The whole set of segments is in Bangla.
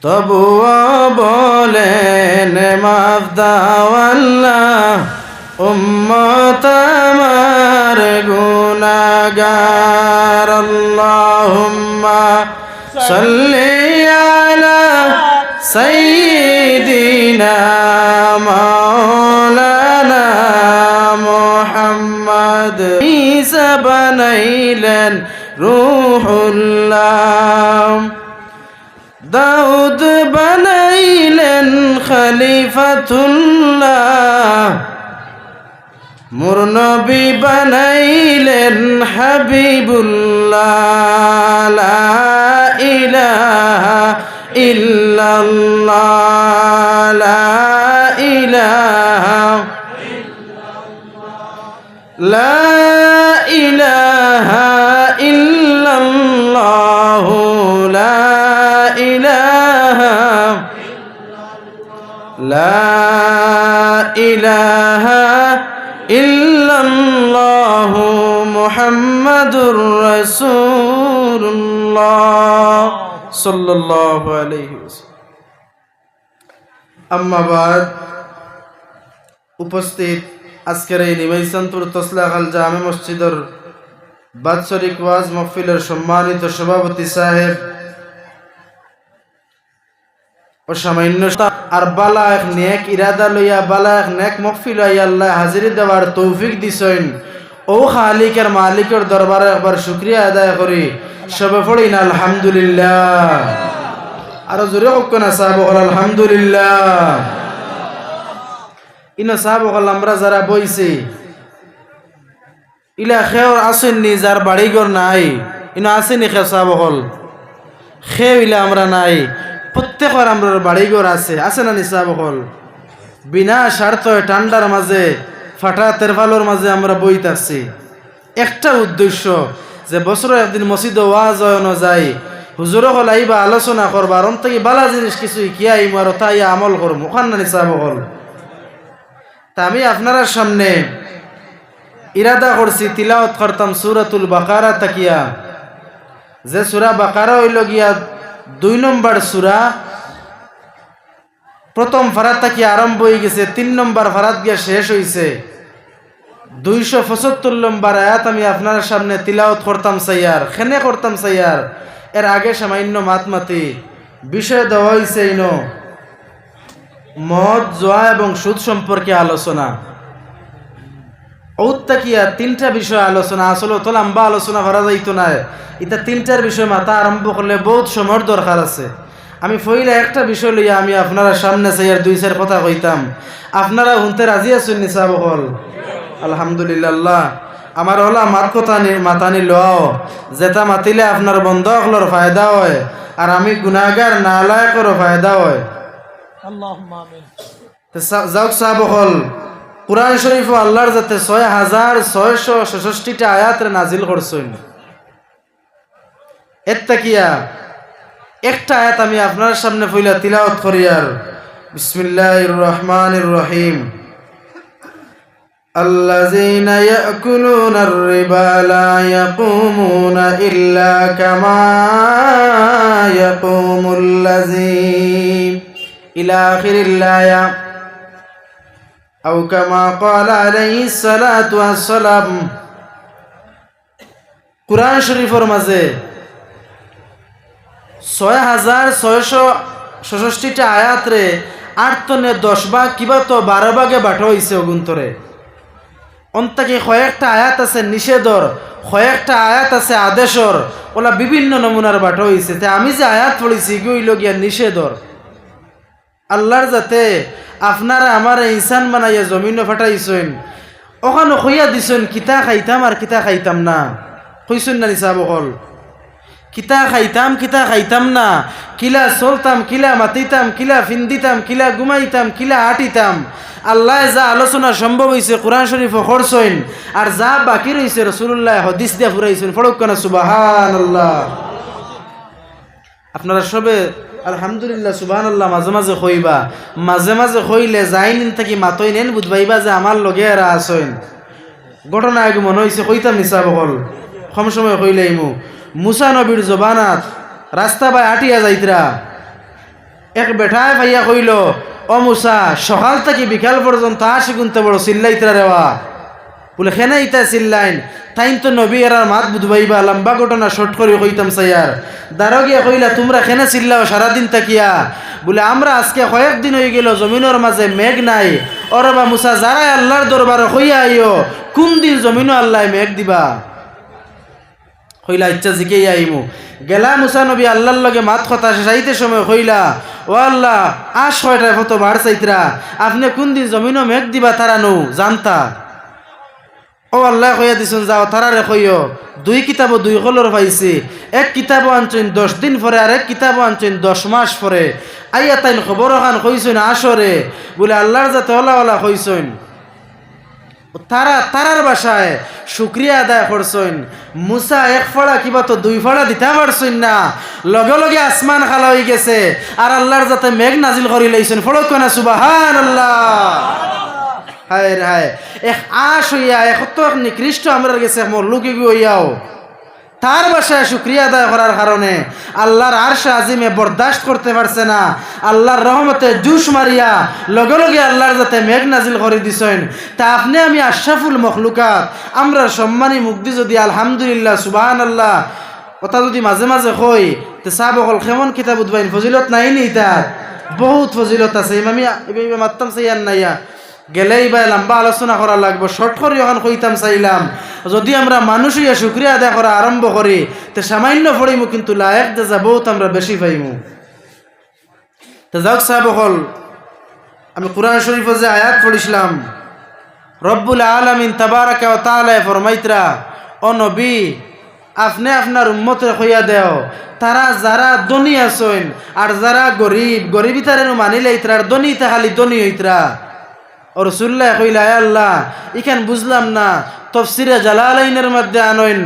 তবুও বলেন মাফ দাও আল্লাহ, উম্মত আমার গুনাহগার। আল্লাহুম্মা সাল্লি আলা সাইয়্যিদিনা মাওলানা মুহাম্মদ। ঈসা বানাইলেন রূহুল্লাহ, দাউদ বানাইলেন খলিফাতুল্লাহ, মোর নবী বানাইলেন হাবিবুল্লাহ। লা ইলাহা ইল্লাল্লাহ, লা ইলাহা লা ইলাহা ইল্লাল্লাহ, লা ইলাহা লা ইলাহা ইল্লাল্লাহ মুহাম্মাদুর রাসূলুল্লাহ সাল্লাল্লাহু আলাইহি ওয়াসাল্লাম। আম্মা বাদ, উপস্থিত আজকের এই নিমাইসানপুর তসলাখাল জামে মসজিদের বাৎসরিক ওয়াজ মাহফিলের সম্মানিত সভাপতি সাহেব ও সামান্য আর বালা এক নেক ইরাদা লইয়া বালা এক নেক মাহফিল লইয়া আল্লাহ হাজিরি দেওয়ার তৌফিক দিছেন। ও খালিকের মালিকের দরবারে একবার শুকরিয়া আদায় করি সবে পড়ি না আলহামদুলিল্লাহ। আরো জোরে হোক না সাহেব আলহামদুলিল্লাহ। ইনা সাহেব আমরা যারা বইছি ইলা খেওর আসেননি, যার বাড়িঘর নাই ইনা আসেনি খেও সাহেব খেও ইলা আমরা নাই, প্রত্যেকের আমরা বাড়িঘর আছে না নি সাহেব? বিনা স্বার্থ ঠান্ডার মাঝে ফাটা তেরফালোর মাঝে আমরা বই থাকছি, একটা উদ্দেশ্য যে বছরে একদিন মসজিদ ওয়াজ হয়নো যাই, হুজুর হল আইবা আলোচনা করবা, আর থেকে বালা জিনিস কিছু কিয়া আইম আর তাই আমল করবো ওখান না নি সাহেব? তা আমি আপনার সামনে ইরাদা করছি তিলাওয়াত করতাম সূরাতুল বাকারা তাকিয়া, যে সূরা বাকারা হইল গিয়া 2 নম্বর সূরা, প্রথম ফারাত তাকিয়া আরম্ভ হয়ে গেছে, 3 নম্বর ফারাত গিয়া শেষ হইছে। 275 নম্বর আয়াত আমি আপনার সামনে তিলাওয়াত করতাম সাইয়ার, খেনে করতাম সাইয়ার। এর আগে সামান্য মাতমাতি বিষয় দেওয়া হয়েছে ইনো মদ, জুয়া এবং সুদ সম্পর্কে আলোচনা। ঔত্তাকিয়া 3টা বিষয় আলোচনা, আসলে তো লম্বা আলোচনা করা যাইতো না, এটা 3টার বিষয় মাথা আরম্ভ করলে বহুত সময়ের দরকার আছে। আমি ফইলা একটা বিষয় লইয়া আমি আপনারা সামনে চাইয়ার 2-4 কথা কইতাম, আপনারা শুনতে রাজি আছেন নি সাহেব? আলহামদুলিল্লাহ। আমার হলা মাত কথা মাতানি লও, যেটা মাতিলে আপনার বন্ধ হকলর ফায়দা হয় আর আমি গুনাহগার নালায়েকেরও ফায়দা হয়। আল্লাহুম্মা আমিন। যাওক সাহেব, কুরআন শরীফ আল্লাহর যাতে 6666টা আয়াত নাজিল করছেন। এত্তাকিয়া একটা আয়াত আমি আপনার সামনে ফইলা তিলাওয়াত করি আর বিসমিল্লাহির রহমানির রহিম। আল্লাযীনা ইয়াকুলুনার রিবা লা ইয়াকুমুনা ইল্লা কামা ইয়াকুমুল্লাযী ইলা আখিরিল আয়া আও কামা ক্বালা আলাইহিস সালাতু ওয়াস সালাম। কুরআন শরীফের মাঝে 6666টা আয়াত রে 8-10 ভাগ কিবা তো 12 ভাগে বাটা হইছে অগুন্তরে। অন্তাকে কয়েকটা আয়াত আছে নিষেধর, কয়েকটা আয়াত আছে আদেশর, ওলা বিভিন্ন নমুনার বাটা হইছে। তে আমি যে আয়াত পড়েছি গইল গিয়া নিষেধর। আল্লাহর যাতে আপনারা আমার ইনসান বানাইয়া জমিনে ফাটাইছেন, ওখানে কইয়া দিছেন কিতা খাইতাম আর কিতা খাইতাম না, কইছেন না নিসাব হল কিতা খাইতাম না, কিলা চলতাম, কিলা মাতিতাম, কিলা ফিন্দিতাম, কিলা ঘুমাইতাম, কিলা আটিতাম। আল্লাহ যা আলোচনা সম্ভব হয়েছে কোরআন শরীফ করছেন, আর যা বাকি রয়েছে রাসূলুল্লাহ হাদিস দিয়া ফুরাইছেন। ফড়ক না সুবহানাল্লাহ। আপনারা সবে আলহামদুলিল্লাহ সুবহানাল্লাহ মাঝে মাঝে কইবা, মাঝে মাঝে কইলে যাইনিন থাকি মাতই নেন বুঝবাইবা যে আমার লগে এরা আসেন। ঘটনা আগে মনে হয়েছে কইতাম নিসাব হল কম সময় কইলে ইমু মুসা নবীর জবানাত রাস্তা বাই আটিয়া যাইতরা এক বেঠায় ভাইয়া কইল, ও মুসা, সকাল থেকে বিকাল পর্যন্ত আসি গুনতে বড় চিল্লাইতরা রেওয়া। বলে খেনে ইতা চিল্লাইন, তাইন তো নবী এরার মাত বুধবাইবা, লম্বা ঘটনা শর্ট করে কইতাম সাইয়ার। দাঁড়ো গিয়া কইলা, তোমরা খেনে চিল্লাও সারাদিন তাকিয়া? বলে আমরা আজকে কয়েকদিন হয়ে গেল জমিনের মাঝে মেঘ নাই। ওরে বা মুসা, যারাই আল্লাহর দরবারে হইয়া আইও, কোন দিন জমিনও আল্লাহ মেঘ দিবা? কইলা ইচ্ছা জিকেই আইমু। গেলা মুসা নবী আল্লাহর লগে মাত কথা শেষাইতে সময় কইলা, ও আল্লাহ, আজ ছয়টায় কত বার চাইতরা, আপনি কোন দিন জমিনও মেঘ দিবা তারা নৌ জানতা? ও আল্লাহ কইয়া দিছুন, যাও তারারে কইও, দুই কিতাবও দুই কলর পাইছি। এক কিতাবও আনছেন 10 দিন পরে, আর এক কিতাবও আনছেন 10 মাস পরে। আইয়া তাইন খবর খান কইছেন আসরে। বলে আল্লাহর যাতে ওলা ওলা কইছেন। তারার বাসায় শুক্রিয়া আদায় করছেন। মুসা এক ফড়া কিবা তো দুই ফড়া দিতে পারছেন না, লগে লগে আসমান খালা হয়ে গেছে, আর আল্লাহর যাতে মেঘ নাজিল করি লাইছেন। ফড়ক না সুবহানাল্লাহ। হায় হায়, এক আশ হইয়া এক নিকৃষ্ট আমরা গেছে মরলুকি হইয়াও তার বাসায় শুক্রিয়া আদায় করার কারণে আল্লাহর আরশে আজিমে বরদাস্ত করতে পারছে না। আল্লাহর রহমতে জুস মারিয়া লগে লগে আল্লাহর যাতে মেঘ নাজিল করে দিছেন। তা আপনি আমি আশরাফুল মখলুকাত, আমরা সম্মানী মুগ্ধি যদি আলহামদুলিল্লাহ সুবহানাল্লাহ কথা যদি মাঝে মাঝে কই, তে সাহাব হল কেমন কিতাব উদ্বাইন ফজিলত নাই নি? তার বহুত ফজিলত আছে। ইমামি মাত্তাম চাইয়ান নাইয়া গেলেই বা লম্বা আলোচনা করা লাগবো, শর্ট করে এখন কইতাম চাইলাম। যদি আমরা মানুষ হইয়া শুক্রিয়া আদায় করা আরম্ভ করি, তো সামান্য পড়িমু, কিন্তু লায়েক যা বহুত আমরা বেশি পাইমু। তো যাক সাহেব হল, আমি কুরআন শরীফে যে আয়াত পড়িছিলাম, রব্বুল আলামিন তাবারাকা ওয়া তাআলা ফরমাইতরা, ও নবী, আপনি আপনার উম্মতের কইয়া দেও, তারা যারা ধনী আছেন আর যারা গরিব, গরিবই তারা মানিলে ইতরার, ধনী তা খালি ধনী হইতরা। ও রাসূলুল্লাহ কইলা, আয় আল্লাহ, ইখান বুঝলাম না, তাফসীরে জালালাইনের মধ্যে আনইন।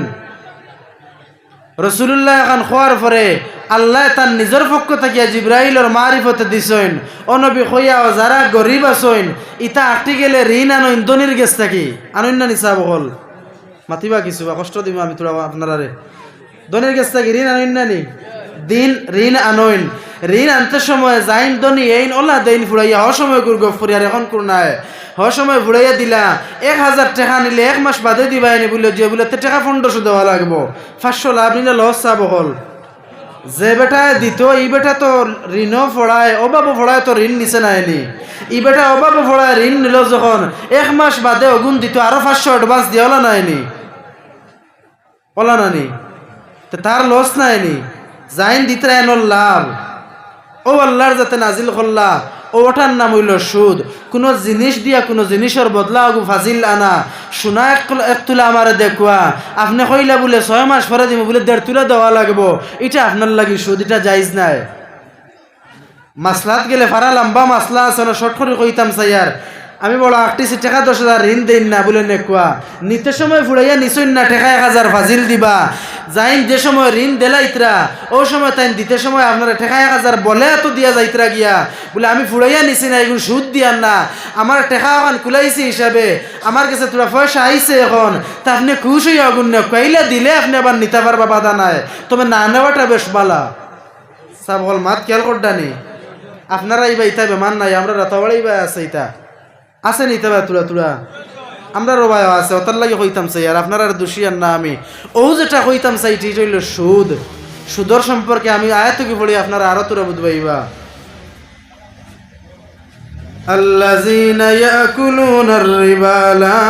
রাসূলুল্লাহ এখন খোয়ার পরে আল্লাহ তার নিজের পক্ষ থেকে জিবরাইলের মারিফতে দিছেন, ও নবী কইয়াও, যারা গরিব আছেন ইতা আটটি গেলে ঋণ আনইন, ধনীর গেছ থাকি আনইন না নিসা বকল মাতিবা কিছু বা কষ্ট দিব আমি তোরা আপনারারে। ধনীর গেছ থাকি ঋণ আনইন না নি? দিন ঋণ আনইন। ঋণ আনতে সময় যাইন ধনী এইন ওলা দেইন ফুড়াইয়া হ সময় গুর গপ ফুরিয়ার এখন কোর নাই হ সময় ফুড়াইয়া দিলা 1000 টাকা নিলে 1 মাস বাদে দিবা এনে বলে যে বলে টাকা 1500 দেওয়া লাগবো, 500 লাভ নিলে লস চাব হল। যে বেটা দিত এই বেটা তো ঋণও ফড়ায়, অভাবও ফড়ায়, তো ঋণ নিচে না এনি। ই বেটা অভাবও ফড়ায়, ঋণ নিল যখন 1 মাস বাদে অগুন দিত, আরো 500 অ্যাডভান্স দিয়ে ওলা না এনি, ওলা নানি, তো তার লস না এনি, যাইন দিতে এনর লাভ। ও আল্লাহর যাতে নাজিল করলা, ওটার নাম হইল সুদ। কোনো জিনিস দিয়া কোনো জিনিসের বদলা আগু ফাজিল আনা। সোনা এক তুলা আমার দেখুয়া, আপনি কইলা বলে 6 মাস পরে দিব, বলে 1.5 তুলা দেওয়া লাগবো, এটা আপনার লাগি সুদ, এটা জায়েজ নাই। মাসলাত গেলে ফারা লম্বা মাসলা আছে না, শর্ট করে কইতাম চাইয়ার, আমি বড় 8 টাকা 10,000 ঋণ দেন না বলে নেকুয়া, নিতে সময় ফুড়াইয়া নিছইন না, টাকা 1000 ফাজিল দিবা। যাইন যে সময় ঋণ দেলাইতরা, ও সময় তাই দিতে সময় আপনারা টাকা 1000 বলে এত দিয়া যাইতরা গিয়া, বলে আমি ফুড়াইয়া নিছি না, এগুলো সুদ দিয়ান না, আমার টাকা এখন কুলাইছি হিসাবে, আমার কাছে তোরা পয়সা আইছে এখন, তা আপনি খুশ হইয়া অগুণ কইলা দিলে আপনি আবার নিতে পারবা, বাধা নাই, তবে না নেওয়াটা বেশ বালা। সব হল মাত খেয়াল করডানি, আপনারা ইবা ইতা বেমান নাই, আমরা রাতাবাড়ি বা আছে ইতা আছে নিতে পারে তুলা তুলা, আমরা রবায় আছে, ওটার লাগে কইতাম চাই। আর আপনারা দোষী আর না আমি, ও যেটা কইতাম চাই এটা হইল সুদ। সুদর সম্পর্কে আমি আয়াত কি পড়ি, আপনারা আরো তোরা বুঝবাইবা। আল্লাযীনা ইয়াকুলুনার রিবা লা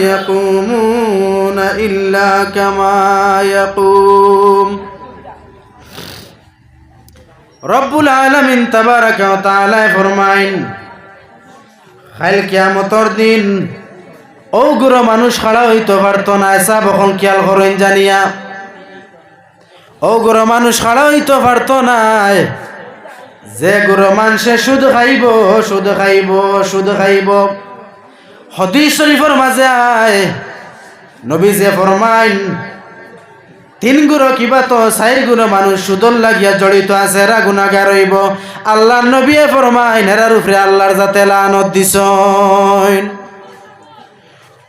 ইয়াকুমুনা ইল্লা কামা ইয়াকুম। রব্বুল আলামিন তাবারাকা ওয়া তাআলা ফরমাইন, কাল কিয়ামতর দিন ও গুরু মানুষ খাড়া হইতে পারতো না, এসা বখন খেয়াল করেন জানিয়া, ও গুরু মানুষ খাড়া হইতে পারতো না, যে গুরু মানুষে সুদ খাইব, সুদ খাইব, সুদ খাইব। হাদিস শরীফের মাঝে আয় নবী যে ফরমাইন, 3 গুরু কিবা তো 4 গুরু মানুষ সুদর লাগিয়া জড়িত আছে, এরা গুনাহগার হইব। আল্লাহ নবী ফরমাইন, এরার উপরে আল্লাহর যাতে লানত দিছেন।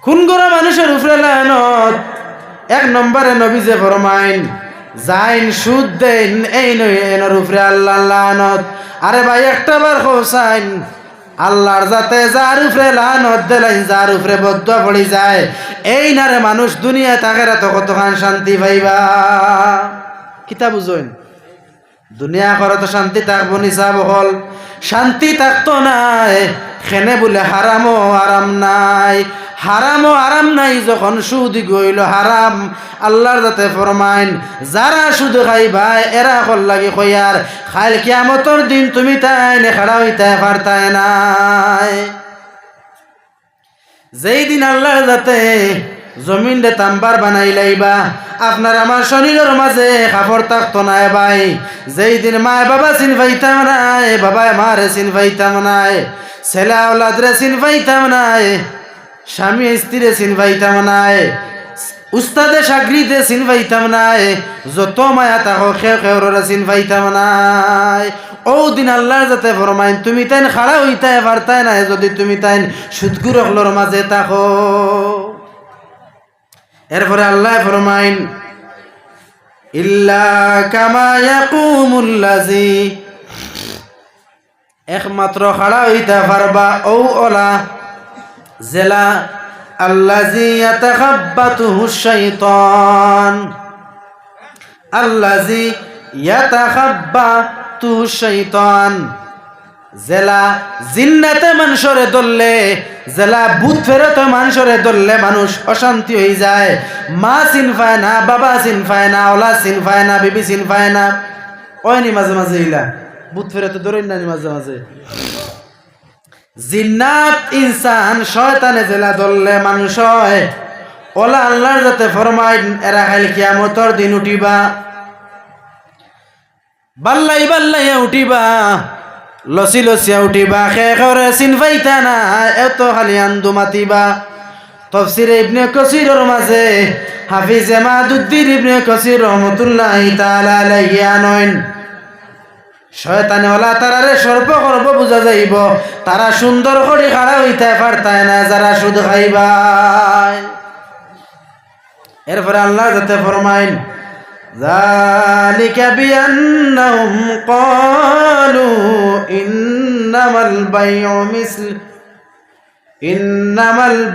কোন গুরু মানুষের উপরে লানত? এক নম্বরে নবী যে ফরমাইন যাইন সুদ দেন এই নয় এনার উপরে আল্লাহ লানত। আরে ভাই একটা বার হোসাইন আল্লাহর যাতে যার উপরে লানত দিলেন, যার উপরে বদুয়া পড়ি যায়, এই নারে মানুষ দুনিয়ায় তাকেরা তো কতখান শান্তি পাইবা। কিতা বুঝইন দুনিয়া করে তো শান্তি থাকবো নিসা বহল, শান্তি থাকতো নাই খেনে বলে হারামও আরাম নাই। হারামও আরাম নাই যখন সুদ গইল হারাম। আল্লাহর যাতে ফরমাইন যারা সুদ খাইবা এরা কল লাগি কইয়ার খাইল কিয়ামতর দিন তুমি তাই নে খাড়া হইতে পারতাই নাই। যেই দিন আল্লাহর যাতে জমিন দে তাম্বার বানাই লাইবা, আপনার আমার শরীরের মাঝে কাপড় থাকতো না ভাই। যেই দিন মায় বাবা চিন পাইতাম নাই, বাবায় মারে চিন পাইতাম নাই, ছেলে আওলাদরে চিন পাইতাম নাই, স্বামী স্ত্রীরে চিন পাইতাম নাই, উস্তাদে সাগরিদে চিন পাইতাম নাই, যত মায়া তাকো খেওরে চিন পাইতাম নাই। ও দিন আল্লাহ যাতে ফরমাইন তুমি তাইন খাড়া হইতে পারতাই নাই যদি তুমি তাইন সুদগুরকলোর মাঝে থাকো। এরপরে আল্লাহ ফরমাইন ইল্লা কামা ইয়াকুমুল্লাযী, একমাত্র খাড়া হইতে পারবা ও ওলা জেলা আল্লাযী ইয়াতাখাব্বাতুহু শাইতান, আল্লাযী ইয়াতাখাব্বাতুহু শাইতান, জেলা জিন্নাতে মানুষরে দললে, জেলা ভূত ফেরত মানুষরে দললে মানুষ অশান্তি হয়ে যায়। মা চিন পায় না, বাবা চিন পায় না, ওলা চিন পায় না, বিবি চিন পায় না। ওইনি মাঝে মাঝে ইলা ভূত ফেরত ধরেন না মাঝে মাঝে। জিন্নাত ইনসান শয়তানে জেলা দললে মানুষ হয়। ওলা আল্লাহর যাতে ফরমাইন এরা খাইল কিয়ামতর দিন উঠিবা, বাল্লাই বাল্লাইয়া উঠিবা, লসি লসিয়া উঠিবা, খেখরে চিন পাইতা না এত খালি আন্দু মাতিবা। তাফসীরে ইবনে কাসীরের মাঝে হাফিজ মাদুদ্দিন ইবনে কাসীর রাহমাতুল্লাহি তাআলা আলাইহি আনয়ন শয়তানে ওলা তারারে সর্ব করব বুঝা যাইব তারা সুন্দর করে খাড়া হইতে পারতায় না যারা সুদ খাইবা। এরপরে আল্লাহ যাতে ফরমাইন যালিকা বিআন্নাহুম ক্বালু ইন্নামাল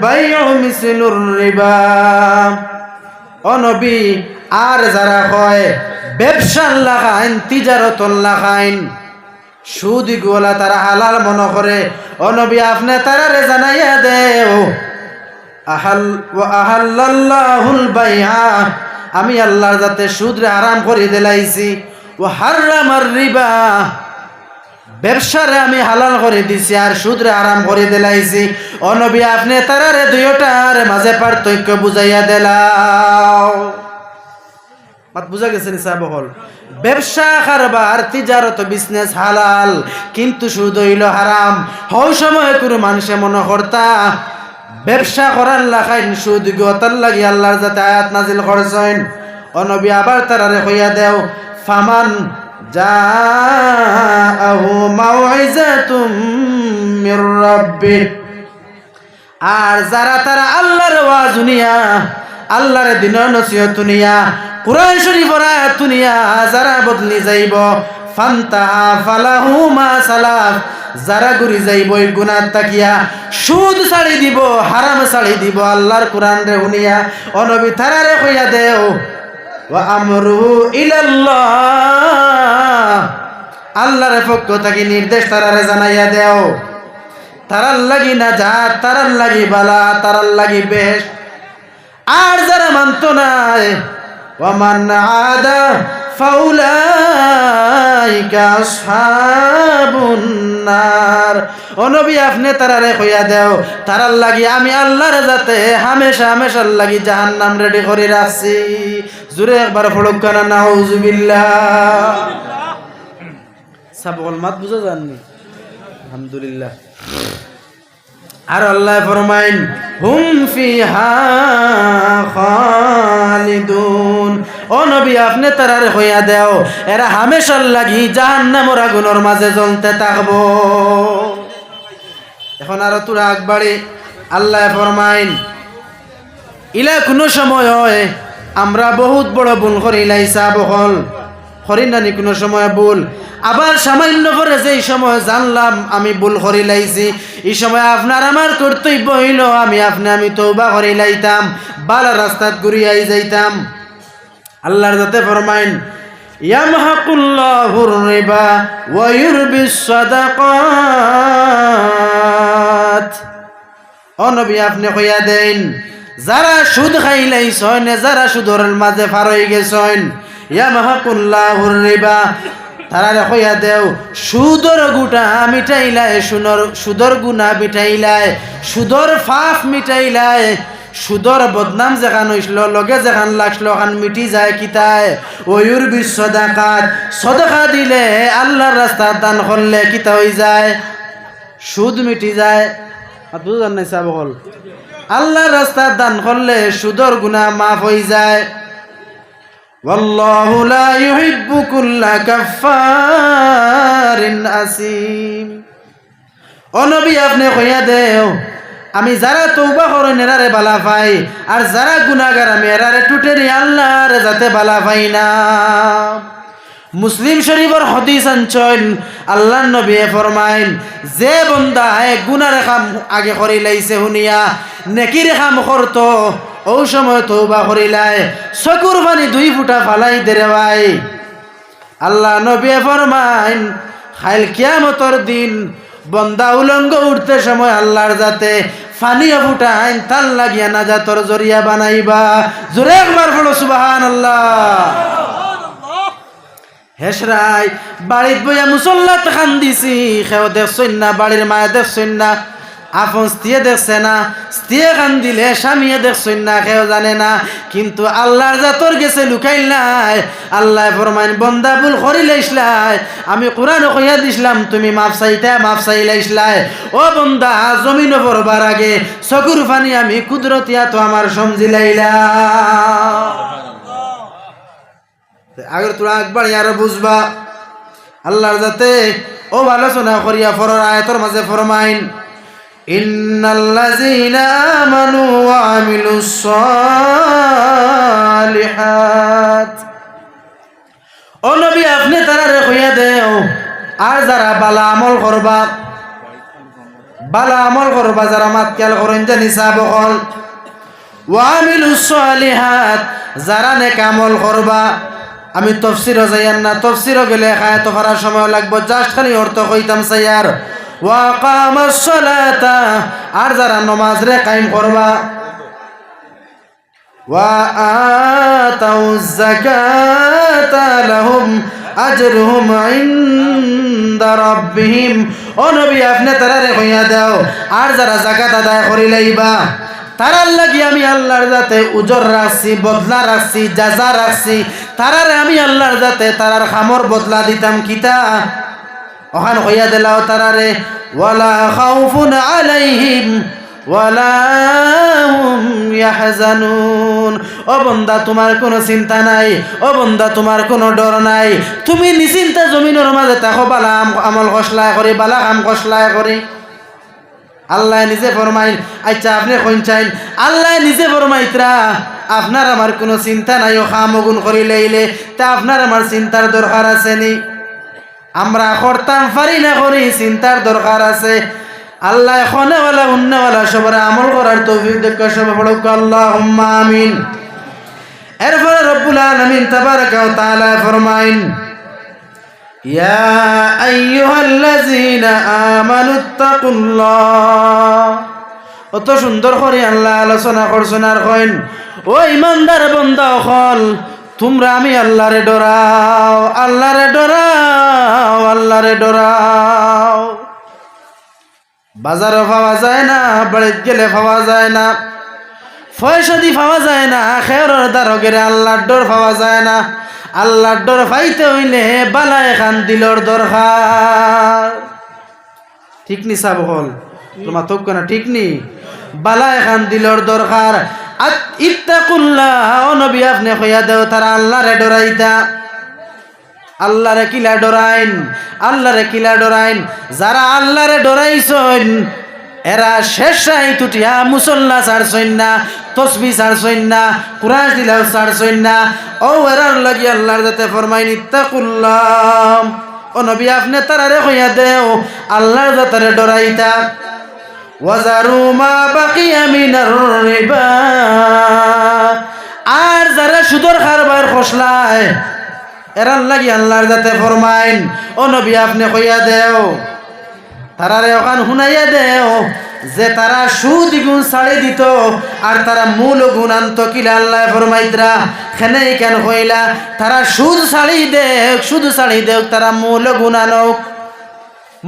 বাইউ মিসলুর রিবা। ও নবী আর যারা কয় ব্যবসা লাগাইন তিজারত লাগাইন সুদ গোলা তারা হালাল মনে করে, ও নবী আপনি তারারে জানাইয়া দেও আহাল্লাল্লাহুল বাইআ, আমি আল্লাহর যাতে সুদরে হারাম করে দিলাইছি, ও হারামার রিবা, ব্যবসারে আমি হালাল করে দিছি আর সুদরে হারাম করে দিলাইছি। ও নবী আপনি তারারে দুইটার মাঝে পার্থক্য বুঝাইয়া দিলাও। মাত বুঝা গেছে নিসাব হল ব্যবসা কারবার তিজারত বিজনেস হালাল কিন্তু সুদ হইল হারাম। হয় সময় কোনো মানুষে মনে করতা ব্যবসা করার লাগাইন সুদ গতার লাগি আল্লাহর যাতে আয়াত নাজিল করছেন। ও নবী আবার তারারে কইয়া দেও ফামান জাআহু মাউইজাতুম মির রাব্বি, আর যারা তারা আল্লাহর ওয়াজ শুনিয়া আল্লাহর দিনের নসিহত শুনিয়া কুরআন শরীফের আয়াত শুনিয়া যারা বদলি যাইব ফান্তাহা ফালাহু মা সালাফ, যারা ঘুরি যাইব এই গুনাহ তাকিয়া সুদ ছাড়ি দিব হারাম ছাড়ি দিব আল্লাহর কোরআন রে শুনিয়া। ও নবী তারারে কইয়া দেও ওয়া আমরুহু ইলাল্লাহ, আল্লাহর পক্ষ থেকে নির্দেশ তারারে জানাইয়া দেও। তারার লাগি না জাত, তারার লাগি বালা, তারার লাগি বেহেশত। আর যারা মানত নাই ওয়ামান আদা ফাউলাইকা আসহাবুন নার, ও নবী আপনি তারারে কইয়া দেও তারার লাগি আমি আল্লাহর যাতে হামেশা হামেশার লাগি জাহান্নাম রেডি করে রাখছি। জোরে একবার ফড়ক কানা নাউজুবিল্লাহ। সাবল মাত বুঝা জাননি আলহামদুলিল্লাহ। আর আল্লাহ ফরমাইন হুম ফিহা খালিদুন, ও নবী আপনি তারারে হইয়া দেও এরা হামেশার লাগি জাহান্নামের আগুনের মাঝে জ্বলতে থাকবো। এখন আর তোরা আকবারে আল্লাহ ফরমাইন ইলা কোনো সময় হয় আমরা বহুত বড় ভুল করিলাই বহল করি না নি কোনো সময় ভুল, আবার সামান্য করে যেই সময় জানলাম আমি ভুল করি লাইছি, এই সময় আপনার আমার কর্তব্য হইল আমি তওবা করি লাইতাম, বালা রাস্তাত ঘুরিয়াই যাইতাম। আল্লাহর যাতে ফরমাইন ইয়ামহাকুল্লাহুর রিবা ওয়া ইউরবিস সাদাকাত। ও নবী আপনি কইয়া দেন যারা সুদ খাইলাইছেন, যারা সুদের মাঝে পার হয়ে গেছেন, ইয়ামহাকুল্লাহুর রিবা, তারা কইয়া দেও সুদর গুটা মিটাইলায়, সুদর গুনা মিটাইলায়, সুদর ফাফ মিটাইলায়, সুদর বদনাম যেখান হইছিল লগে যেখান লাগছিল ওখান মিটি যায় কিতায়। ওয়ুর বিশ্বদাকাত, সদকা দিলে আল্লাহর রাস্তায় দান করলে কিতা হয়ে যায়, সুদ মিটি যায়। বুঝলেন নাই সাহেব? বল আল্লাহর রাস্তায় দান করলে সুদর গুনাহ মাফ হয়ে যায়। ওয়াল্লাহু লা ইউহিব্বু কুল্লা কাফফারিন আসিম। ও নবী আপনি কইয়া দেও আমি যারা তওবা করেন এরারে বালা পাই, আর যারা গুনাহগার আমি এরারে টুটেরি আল্লাহরে যাতে বালা পাই না। মুসলিম শরীফের হাদিস আনছেন আল্লাহর নবী ফরমাইন যে বান্দা গুনার কাম আগে করি লাইছে শুনিয়া নেকির কাম করতো, ও সময় তওবা করিলাই চকুর পানি 2 ফুটা ফালাই দেরে ভাই। আল্লাহ নবী ফরমাইন খাইল কিয়ামতের দিন বন্দা উলঙ্গ উঠতে সময় আল্লাহর যাতে ফানিও ফুটাইন তার লাগিয়া নাজাতর জরিয়া বানাইবা। জোরে একবার বলো সুবহানাল্লাহ। হেসরাই বাড়িত বইয়া মুসল্লাত খান দিছি, খেও দেখছেন না, বাড়ির মায়ে দেখছেন না, আপন স্ত্রীয়ে দেখছে না, স্ত্রীয়ে খান দিলে স্বামীয়ে দেখছেন না, কেউ জানে না, কিন্তু আল্লাহর জাতর গেছে লুকাইল নাই। আল্লাহ ফরমাইন বন্দা ভুল করিলাইছলাই, আমি কোরআন কইয়া দিছিলাম তুমি মাফ চাইলাইছলাই। ও বন্দা জমিন পড়বার আগে চকুর পানি আমি কুদরতিয়া তো আমার সমজিলাইলা। আগের তোরা একবার আরো বুঝবা আল্লাহর যাতে ও আলোচনা করিয়া ফরর আয়াতর মাঝে ফরমাইন ইন্নাল্লাযীনা আমানু ওয়া আমিলুস সালিহাত। ও নবী আপনি তারারে কইয়া দেও আর যারা বালা আমল করবা যারা মাতকাল করেন জানি সাবকল, ওয়া আমিলুস সালিহাত যারা নেক আমল করবা। আমি তফসিরও যাইয়ান না, তফসিরও গেলে আয়াত পড়ার সময় লাগবে, জাস্ট খালি অর্থ কইতাম সাইয়ার। ওয়া কামাস সালাতা আর যারা নামাজ রে কায়েম করবা, ওয়া আতাউজ যাকাতা লাহুম আজরুহুম ইনদা রাব্বিহিম। ও নবী আপনি তারারে কইয়া দাও আর যারা যাকাত আদায় করিলাইবা তারার লাগি আমি আল্লাহর যাতে উজর রাখছি, বদলা রাখছি, জাজা রাখছি, তারারে আমি আল্লাহর যাতে তারার খামর বদলা দিতাম কিতা ওখান কইয়া দিলাও তারারে ওয়ালা খাউফুন আলাইহিম ওয়ালা হুম ইয়াহজানুন। ও বান্দা তোমার কোনো চিন্তা নাই, ও বান্দা তোমার কোনো ডর নাই, তুমি নিশ্চিন্তা জমিনের মাঝে থাকো, বালা আমল কসলায় করি, বালা কাম কসলায় করি। আল্লাহ নিজে ফরমাইন আচ্ছা আপনি কোন চাইন, আল্লাহ নিজে ফরমাইতরা আপনার আমার কোনো চিন্তা নাই, ও খাম গুণ করি লইলে তা আপনার আমার চিন্তার দরকার আছে নি? আমরা করতাম পারি না করি, চিন্তার দরকার আছে। আল্লাহ খনেওয়ালা উন্নওয়ালা সবার আমল করার তৌফিক দেখা সবাই পড়ুক আল্লাহুম্মা আমিন। এরপরে রব্বুল আলামিন তাবারাকা ওয়া তাআলা ফরমাইন ইয়া আইয়ুহাল্লাযীনা আমানুত্তাকুল্লাহ। অত সুন্দর করে আল্লাহ আলোচনা করছেন আর কইন ও ইমানদার বান্দা হল তোমরা আমি আল্লাহরে ডরাও, আল্লাহরে ডরাও, আল্লাহরে ডরাও। বাজারে পাওয়া যায় না, বাড়িতে গেলে পাওয়া যায় না, পয়সা দি পাওয়া যায় না, খেয়রের দ্বারকের আল্লাহর ডর পাওয়া যায় না। আল্লাহর ডর পাইতে হইলে বালা এখান দিলর দরকার। ঠিক নি সাব হল তোমার তো কেন ঠিক নি, বালা এখান দিলর দরকার। ইত্তাকুল্লাহ ও নবী আপনি কইয়া দেও তারা আল্লাহরে ডরাইতা। আল্লাহরে কিলা ডরাইন, আল্লাহরে কিলা ডরাইন, যারা আল্লাহরে ডরাইছেন এরা শেষ রাইত উঠিয়া মুসল্লা ছাড়ছইন না, তসবি ছাড়ছইন না, কুরআন তিলাওয়াত ছাড়ছইন না। ও এরার লাগি আল্লাহর যাতে ফরমাইন ইত্তাকুল্লাহ, ও নবী আপনি তারারে কইয়া দেও আল্লাহর যাতে ডরাইতা। ওয়াজারু মা বাকিয়া মিনার রিবা, আর যারা সুদর কারবার খসলায় এরার লাগি আল্লাহর যাতে ফরমাইন ও নবী আপনি কইয়া দেও তারারে ওখান শুনাইয়া দেও যে তারা সুদ গুণ ছাড়ি দিত আর তারা মূল গুণ আনত। কিলা আল্লাহ ফরমাইতরা খেনে কেন কইলা তারা সুদ ছাড়ি দেখ, শুধু ছাড়ি দেখ, তারা মূল গুণ আনক।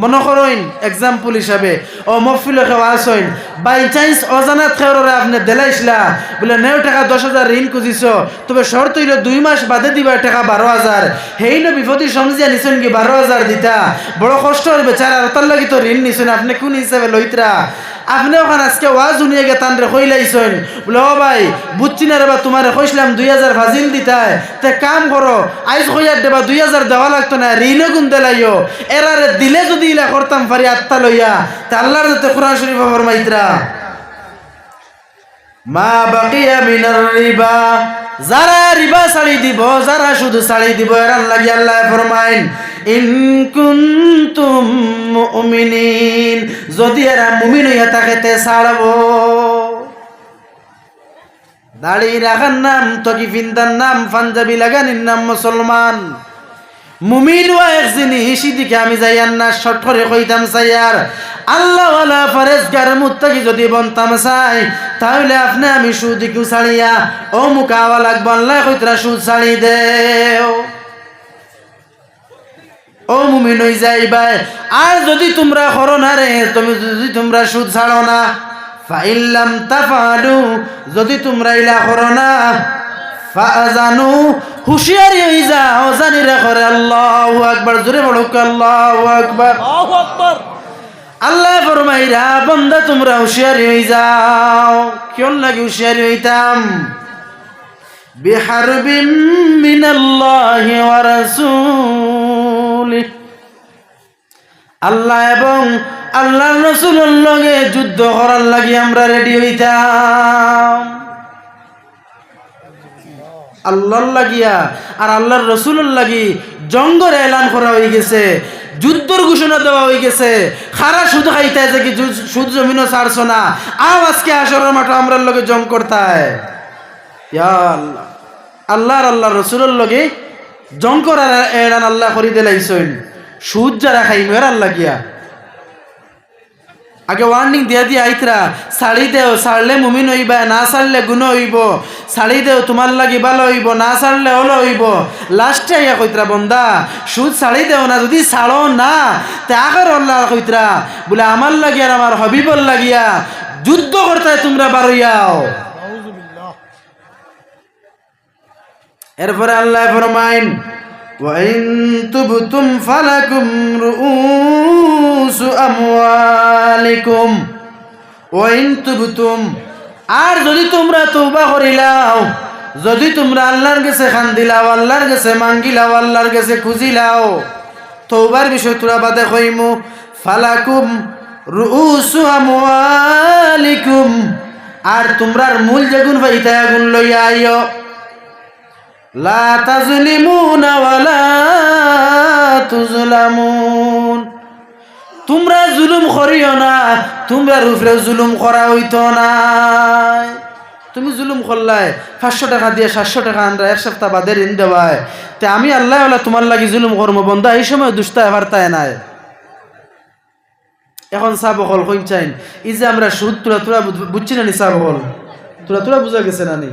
মনে করইন এক্সাম্পল হিসাবে ও মফিল আসইন বাই চান্স অজানাত খেওরে আপনি দেলাইছিলা বলে 9 টাকা 10,000 ঋণ খুঁজিছ, তবে শর্ত হইল 2 মাস বাদে দিবা টাকা 12,000। হেই ন বিপদী সমঝিয়া নিছেন কি 12,000 দিতা, বড় কষ্ট হইবে বেচারা, তার লাগি তো ঋণ নিছেন আপনি কোন হিসাবে লইতরা। আপনি ওখানে আজকে ওয়াজ শুনিয়ে গে তানরে কইলাইছেন বলে ও ভাই বুঝছি না রে বা তোমারে কইছিলাম 2,000 ফাজিল দিতায়, তে কাম করো আইজ কইয়ার দেবা 2,000 দেওয়া লাগতো না, ঋণও গুণ দেলাইও। এরারে দিলে যদি ইলা করতাম পারি আত্মা লইয়া, তা আল্লাহর যাতে কোরআন শরীফ ফরমাইতরা মা বাকিয়া মিনার রিবা, যারা রিবা ছাড়ি দিব, যারা শুধু ছাড়ি দিব এরার লাগি আল্লাহ ফরমাইন ইন কুনতুম মুমিনিন, যদি এরা মুমিন হইয়া থাকে তে ছাড়বো। দাড়ি রাখার নাম তকিফিন্দার নাম পাঞ্জাবি লাগানির নাম মুসলমান। মুমিন ওয়া এক জিনিস দিকে আমি যাইয়ার না শর্ট করে কইতাম চাইয়ার আল্লাহ ওয়ালা ফরেজগার মুত্তাকি যদি বনতাম চাই তাহলে আপনি আমি সুদ কিউ ছাড়িয়া ও মুকাওয়া লাগবো আল্লাহ কইতরা সুদ ছাড়ি দেও, ও মুমিন হই যাইবা। আর যদি তোমরা করো না রে, তুমি যদি তোমরা সুদ ছাড়ো না, ফাইল্লাম তাফালু, যদি তোমরা ইলা করো না, ফাজানু, হুশিয়ারি হই যাও, জানি রে করে আল্লাহু আকবার, জোরে বলো আল্লাহু আকবার। আল্লাহ ফরমাইরা বান্দা তোমরা হুশিয়ারি হই যাও। কেন লাগে হুশিয়ারি হইতাম? বিহারবিম মিনাল্লাহি ওয়া রাসূলিহি, আল্লাহ এবং আল্লাহর রাসূলের লগে যুদ্ধ করার লাগি আমরা রেডি হইতাম। আল্লাহর লাগিয়া আর আল্লাহর রাসূলের লাগি জঙ্গের এলান করা হয়ে গেছে, যুদ্ধের ঘোষণা দেওয়া হয়ে গেছে। খারা সুদ খাইতে আছে কি সুদ জমিনও ছাড়ছ না, আও আজকে আসরের মাঠে আমরার লগে জং করতায়। ইয়া আল্লাহ, আল্লাহর আল্লাহর রাসূলের লগে জং করার এলান আল্লাহ করি দিলাইছেন। সুদ যারা খাইম এর আল্লাহ গিয়া আগে ওয়ার্নিং দিয়া দিয়ে আইতরা ছাড়ি দেও, ছাড়লে মুমিন হইবা, না ছাড়লে গুণ হইব, ছাড়ি দেও তোমার লাগি ভালো হইব, না ছাড়লে হলো হইব। লাস্টে আইয়া কইতরা বন্দা সুদ ছাড়ি দেও না, যদি ছাড়ো না তে আগের আল্লাহ কইতরা বলে আমার লাগিয়া আর আমার হবিবর লাগিয়া যুদ্ধ করতে তোমরা বারইয়াও। এরপরে আল্লাহ ফরমাইন وَإِن تُبْتُمْ فَلَكُمْ رُؤُوسُ أَمْوَالِكُمْ وَإِن تُبْتُمْ, আর যদি তোমরা তওবা করিলাও, যদি তোমরা আল্লাহর কাছে খান্দিলাও, আল্লাহর কাছে মাঙ্গিলাও, আল্লাহর কাছে খুঁজিলাও, তওবার বিষয় তোরা বাদে কইমু। ফালাকুম রুউসু আমওয়ালিকুম, আর তোমরার মূল যেগুন পাইতা আগুন লইয়া আইও। লা তাজলিমুনা ওয়ালা তুজলামুন, তোমরা জুলুম করিও না, তোমরা উপরে জুলুম করা হইতো না। তুমি জুলুম করলাই 500 টাকা দিয়ে 700 টাকা আনরা এক সপ্তাহ বাদে ঋণ দেওয়ায়, তে আমি আল্লাহ ওয়ালা তোমার লাগি জুলুম করবো বন্ধা, এই সময় দুষ্টায় বার্তায় নাই। এখন সাব হল কইন চাইন এই যে আমরা সুদ তোরা তোরা বুঝছি না নি, সাব হল তোরা তোরা বুঝা গেছে না নি।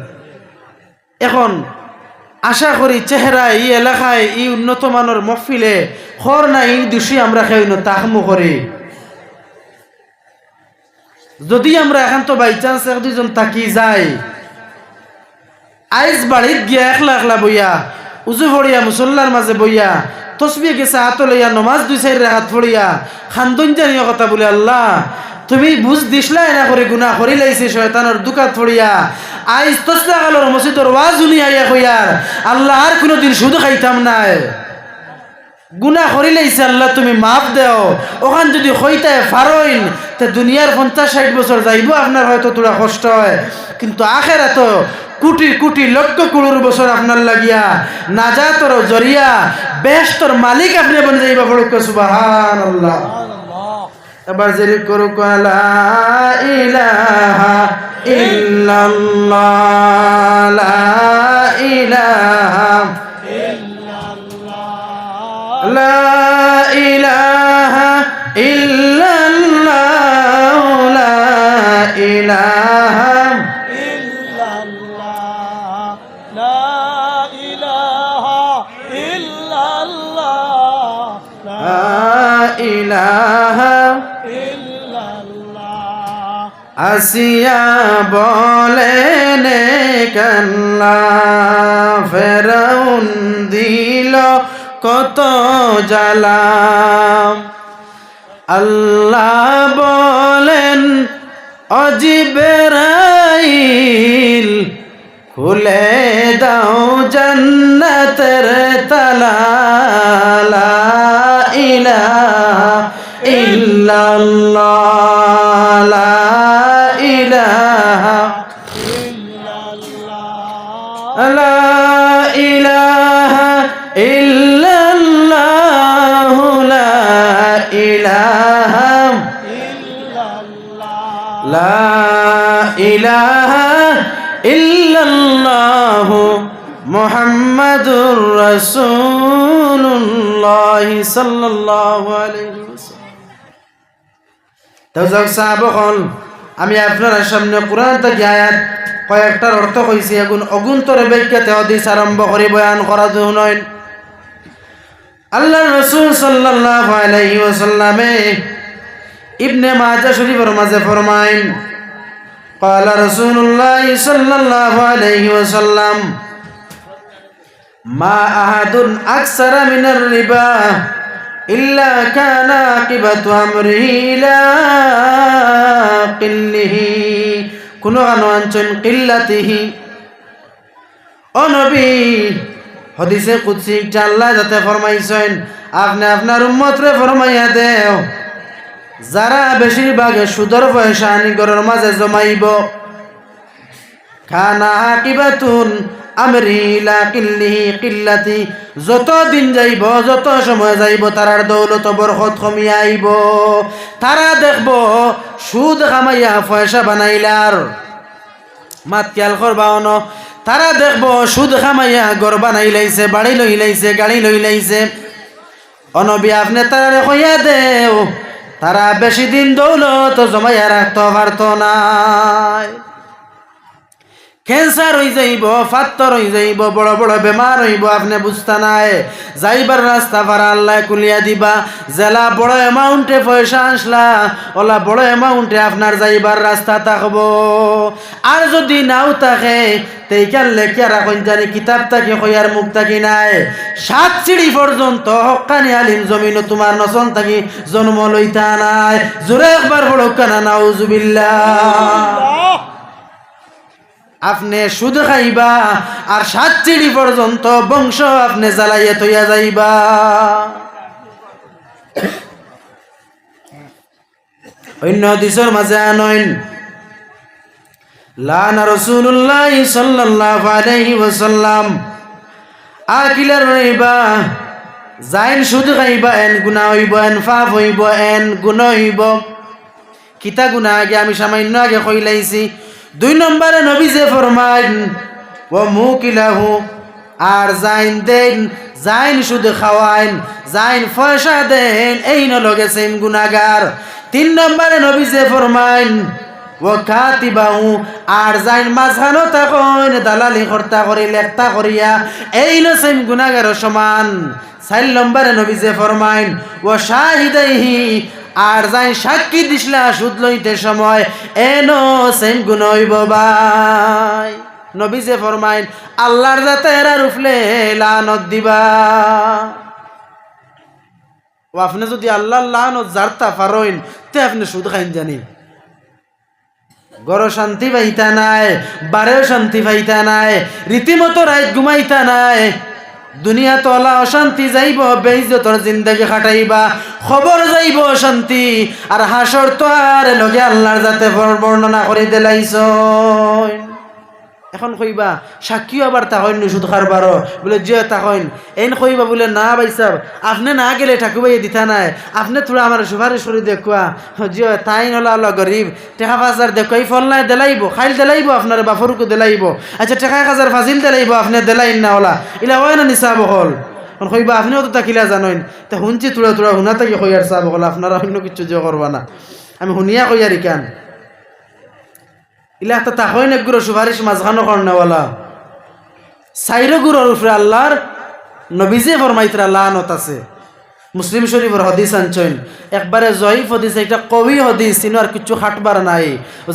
এখন আশা করি চেহারা এই এলাকায় এই উন্নত মানের মহফিলে খর না এই দোষী আমরা খাইন তাহমু করি। যদি আমরা এখন তো বাই চান্স এক দুইজন তাকি যাই, আইজ বাড়িত গিয়া একলা একলা বইয়া উজু ফড়িয়া মুসল্লার মাঝে বইয়া তসবিহ গেছে হাত লইয়া নমাজ 2-4 রাকাত পড়িয়া খান্দন জানিয়া কথা বলে আল্লাহ তুমি বুঝ দিসলাই না করে গুনাহ করি লাইছে শয়তানের দুকাত পড়িয়া আইজ তসলা গালর মসজিদের ওয়াজ শুনি আইয়া কইয়ার আল্লাহ আর কোনোদিন সুদ খাইতাম নাই। গুনাহ করিলেইছে আল্লাহ তুমি মাফ দেও, ওখান যদি হইতায় ফারইন তে দুনিয়ার 50-60 বছর যাইব আপনার হয়তো তোরা কষ্ট হয়, কিন্তু আখেরাত কোটি কোটি লক্ষ কোটি বছর আপনার লাগিয়া নাজাতর জরিয়া বেহেশতর মালিক আপনি বনে যাইবা। পড়ুক সুবহানাল্লাহ। এবার জিকির করুক লা ইলাহা ইল্লাল্লাহ, লা ইলাহা ইল্লাল্লাহ, লা ইলাহা ইল্লাল্লাহ, লা ইলাহা ইল্লাল্লাহ, লা ইলাহা ইল্লাল্লাহ, লা ইলাহা আসিয়া বলেন কান্না ফেরাউন দিল কত জ্বালা। আল্লাহ বলেন ও জিবরাইল খুলে দাও জান্নাতের তালা, লা ইলাহা ইল্লাল্লাহ, লা ইলাহা ইল্লাল্লাহ, লা ইলাহা ইল্লাল্লাহ, লা ইলাহা ইল্লাল্লাহ, লা ইলাহা ইল্লাল্লাহ মুহাম্মাদুর রাসূলুল্লাহ সাল্লাল্লাহু আলাইহি ওয়াসাল্লাম। তো সাহাবাগণ, আমি আপনার সামনে কোরআন থেকে আয়াত কয়েকটার অর্থ কইছি, এখন অগুন্তরে ব্যাখ্যাতে হাদিস আরম্ভ করে বয়ান করা নয়। আল্লাহর রাসূল সাল্লাল্লাহু আলাইহি ওয়াসাল্লামে ইবনে মাজাহ শরীফের মাঝে ফরমায়েন قال رسول الله صلى الله عليه وسلم ما أحد أكثر من الربا إلا كان عاقبة أمره إلى قله كنغن وانچن قلته। ও নবী, হাদিসে কুদসি আল্লাহ যাতে ফরমাইছেন আপনি আপনার উম্মতরে ফরমাইয়া দেও যারা বেশিরভাগে সুদর পয়সা আনি ঘরের মাঝে জমাইব, খানা আকিবাতুন আমরি লা কিল্লিহি কিল্লাতি, যত দিন যাইব যত সময় যাইব তারার দৌলত বরকত কমিয়া আইব। তারা দেখব সুদ কামাইয়া পয়সা বানাইলার মাত খেয়াল করবা অন, তারা দেখব সুদ কামাইয়া ঘর বানাই লাইছে, বাড়ি লই লাইছে, গাড়ি লই লাইছে। অনবী আপনি তারা কইয়া দেও তারা বেশি দিন দৌলত জমাইয়া রাখতে পারত নাই। ক্যান্সার হয়ে যাইব, ফাত্তর হয়ে যাইব, বড় বড় বেমার হইব, আপনি বুঝতে নাই। যাইবার রাস্তা পারা আল্লাহ কুলিয়া দিবা। জেলা বড় অ্যামাউন্টে পয়সা আসলা, ওলা বড় অ্যামাউন্টে আপনার যাইবার রাস্তা থাকবো। আর যদি নাও থাকে তেইকার লেখিয়া রাখুন জানি কিতাব থাকি কইয়ার মুখ থাকি নাই। 7 সিঁড়ি পর্যন্ত হক্কানি আলিম জমিন তোমার নসন থাকি জন্ম লইতা নাই। জোরে একবার বড় কানা নাউজুবিল্লাহ। আপনি সুদ খাইবা আর 7 সিঁড়ি পর্যন্ত বংশ আপনি জ্বালাইয়া থইয়া যাইবা। অন্য হাদিসের মাঝে আনইন লানা রাসূলুল্লাহ সাল্লাল্লাহু আলাইহি ওয়াসাল্লাম আকিলার রাইবা জাইন সুদ খাইবা এন গুনাহ হইব, এন পাপ হইব, এন গুনাহ হইব। কিতা গুনাহ আগে আমি সামান্য আগে কইলাইছি। 2 নম্বরে নবী যে ফরমাইন ওয়া মুকিলাহু, আর জাইন দেন, জাইন সুদ খাওয়াইন, জাইন পয়সা দেন, এই ন লগে সেম গুনাহগার। 3 নম্বরে নবী যে ফরমাইন ওয়া কাতিবাহু, আর জাইন মাঝখানো তাকইন দালালি করতা করি লেখতা করিয়া, এই ন সেম গুনাহগার সমান। 4 নম্বরে নবী যে ফরমাইন ওয়া শাহিদাইহি, আর যাই সাক্ষী দিসলা সুদ লইতে সময় এনো সেম গুণ হইব ভাই। নবী যে ফরমাইন আল্লাহর যাতে এরা রুফলে লানত দিবা। ও আপনি যদি আল্লাহর লানত জারতা পারইন তে আপনি সুদ খাইন জানি, গড় শান্তি পাইতা নাই, বারেও শান্তি পাইতা নাই, রীতিমতো রাত ঘুমাইতা নাই। দুনিয়া তোলা অশান্তি যাইব, বেইজ্জতর জিন্দেগি খাটাইবা, খবর যাইব অশান্তি, আর হাসর তো আর লগে আল্লাহর যাতে বর্ণনা করে দিলাইছ। এখন কইবা সাক্ষীও আবার তাহইন সুদ খারবারও বলে যে তাহইন এন কইবা বলে না ভাই সাহেব আপনি না গেলে ঠাকুরবাই দিতা নাই, আপনি তোরা আমার সুপারিশ করে দেখুয়া যে তাই হলো আল্লাহ গরিব টেকা 5,000 দেখো এই ফল নাই দেলাইব, খাইল দেলাইব, আপনার বাফরকে দেলাইব, আচ্ছা টেকা 1,000 ফাজিল দেলাইব, আপনি দেলাইন না ওলা ইলা হয় না নিসা বহল। কইবা আপনিও তো তাকিলা জানেন, তা শুনছি তোরা তোরা শুনা থাকি কইয়ার চা বহল, আপনারা অন্য কিছু যে করবা না, আমি শুনিয়া কইয়ার ইকান ইলা একটা তাহইন এক গুরো সুপারিশ মাঝখানো করনেওয়ালা সাইরো গুরোর উপরে আল্লাহর নবীজে ফরমাইতরা লানত আছে। মুসলিম শরীফের হদিস আনছেন একবারে জয়ীফ হদিস, এটা কবি হদিস, কিন্তু আর কিছু খাটবার নাই,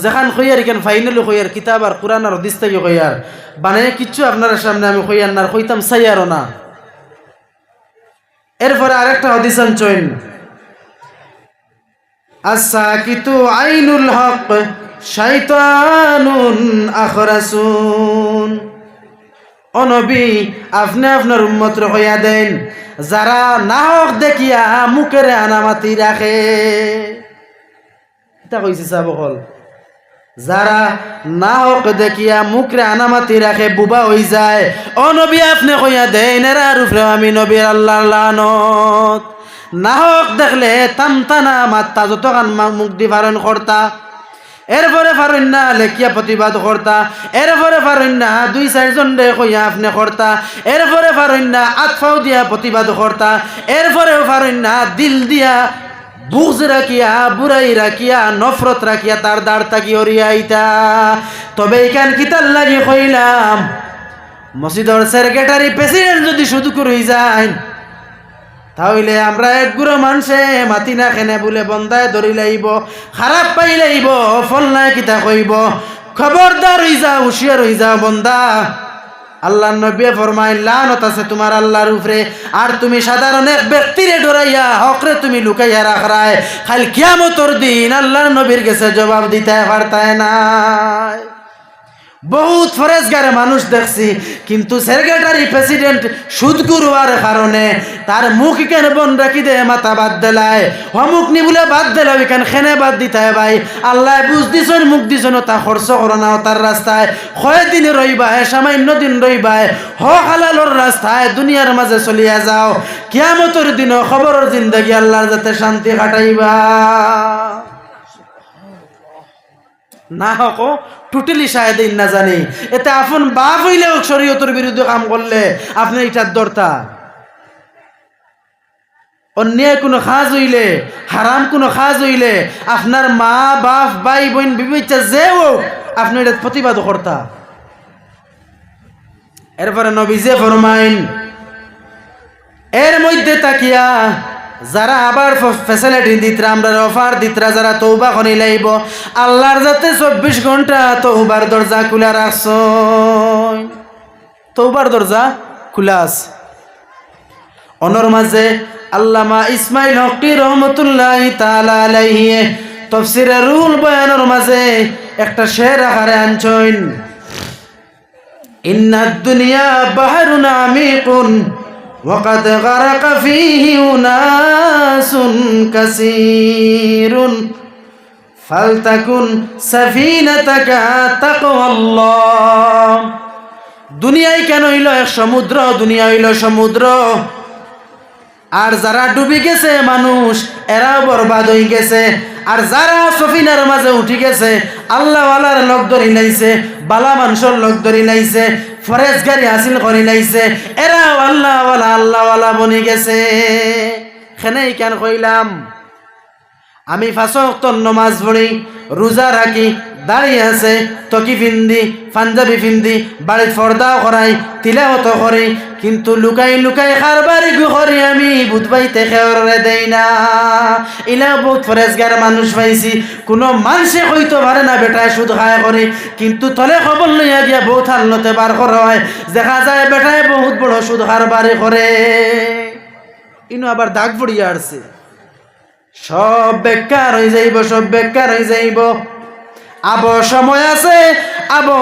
যেখান কইয়ার এখান ফাইনালি কইয়ার কিতাব আর কোরআন আর হদিস থেকে কইয়ার বানায় কিচ্ছু আপনার সামনে আমি কইয়ার না, কইতাম চাইয়ারও না। এরপরে আরেকটা হদিস আনছেন আস-সাকিতু আইনুল হক শাইতানুন আখরাসুন। ও নবী আপনি আপনার উম্মত হইয়া দেন যারা না হক দেখিয়া মুখের আনামাতি রাখে, এটা কইছে সাবকল, যারা না হক দেখিয়া মুখরে আনামাতি রাখে বুবা হই যায়, ও নবী আপনি কইয়া দেন এরা রূপে আমি নবীর আল্লাহর লানত। না হক দেখলে তামতানা মাত্তা যতক্ষণ মুখ দি ভারণ করতা, এরপরে পারেন না লেখিয়া প্রতিবাদ করতা, এরপরে পারেন না 2-4 জন রে কইয়া আপনি করতা, এরপরে পারেন না আতফাও দিয়া প্রতিবাদ করতা, এরপরেও পারেন না দিল দিয়া বুঝ রাখিয়া বুড়াই রাখিয়া নফরত রাখিয়া তার দাঁড় তাকি হরিয়াইতা। তবে এখান কিতার লাগি কইলাম মসজিদর সেক্রেটারি প্রেসিডেন্ট যদি শুধু করে যায় তাহলে আমরা এক গুরো মানুষে মাতি না খেনে বলে বন্দায় ধরি লাইব, খারাপ পাই লাইব, ফল নাই কিতা কইব, খবরদার হই যাও, হুঁশিয়ার হই যাও বন্দা। আল্লাহ নবী ফরমাইন লানত আছে তোমার আল্লাহর উপরে, আর তুমি সাধারণ এক ব্যক্তিরে ডরাইয়া হকরে তুমি লুকাইয়া রাখরায়, খালি কিয়ামতের দিন আল্লাহর নবীর কাছে জবাব দিতে পারতায় নাই। বহুত ফরেজগার মানুষ দেখছি, কিন্তু সেক্রেটারি প্রেসিডেন্ট সুদগুর হওয়ার কারণে তার মুখ কেন বন রাখি দে মাথা বাদ দিলায়, হমুক নি বলে বাদ দিল এখান খেনে বাদ দিতে ভাই আল্লাহ বুঝ দিছন মুখ দিছন তা খরচ করো না তার রাস্তায়, কয়দিন রইবা সামান্য দিন রইবা হ হালালোর রাস্তায় দুনিয়ার মাঝে চলিয়া যাও, কিয়ামতের দিন খবরের জিন্দগি আল্লাহর যাতে শান্তি কাটাইবা। না হক টোটালি শায়েদিন না জানি, এতে আপন বাপ হইলেও শরীয়তের বিরুদ্ধে কাম করলে আপনি এটার দরতা, অন্যায় কোনো কাজ হইলে হারাম কোনো কাজ হইলে আপনার মা বাপ ভাই বোন বিবেচা যেও আপনি এটা প্রতিবাদ করতা। এরপরে নবীজে ফরমাইন এর মধ্যে তাকিয়া যারা আবার ফ্যাসিলিটি দিতরা আমরা অফার দিতরা যারা তওবা করি লাইব আল্লাহর যাতে 24 ঘন্টা তওবার দরজা খোলা রাখছ, তওবার দরজা খোলা আছে। অনর মাঝে আল্লামা ইসমাইল হকি রহমতুল্লাহি তাআলা আলাইহি তাফসীরে রুহুল বয়ানের মাঝে একটা শের আকারে আনছেন ইন্নাদ দুনিয়া বাহরুন আমিকুন وقد غرق فيه أناس كثير فلتكن سفينتك تقوى الله। দুনিয়ায় কেন হইল এক সমুদ্র, দুনিয়া হইল সমুদ্র, আর যারা ডুবে গেছে মানুষ এরাও বরবাদ হয়ে গেছে, আর যারা সফিনার মাঝে উঠে গেছে আল্লাহ ওয়ালার লোক ধরি লাইছে, বালা মানুষের লোক ধরি লাইছে, ফরেজগারি হাসিল করে লাইছে, এরাও আল্লাহ ওয়ালা আল্লাহ ওয়ালা বনি গেছে। খেনেই কেন কইলাম আমি 5 ওয়াক্ত নামাজ পড়ি, রোজা রাখি, দাঁড়িয়ে আছে তকি ফিন্দি পাঞ্জাবি ফিন্দি বাড়ির পর্দাও করাই তিলাওয়াত করি, কিন্তু লুকাই লুকাই কারবারি করি আমি বুধবাইতে খেয়রে দেই না। ইলা বহুত ফরেজগার মানুষ পাইছি, কোনো মানুষে হইতে পারে না বেটায় সুদ খায় করে, কিন্তু তলে খবর লইয়া গিয়া বহুত হালতে বার করা হয়, দেখা যায় বেটায় বহুত বড় সুদ কারবারি করে। ইনো আবার দাগ পড়িয়া আসছে, সব বেকার হয়ে যাইব, সব বেকার হয়ে যাইব। আবো সময় আছে, আবো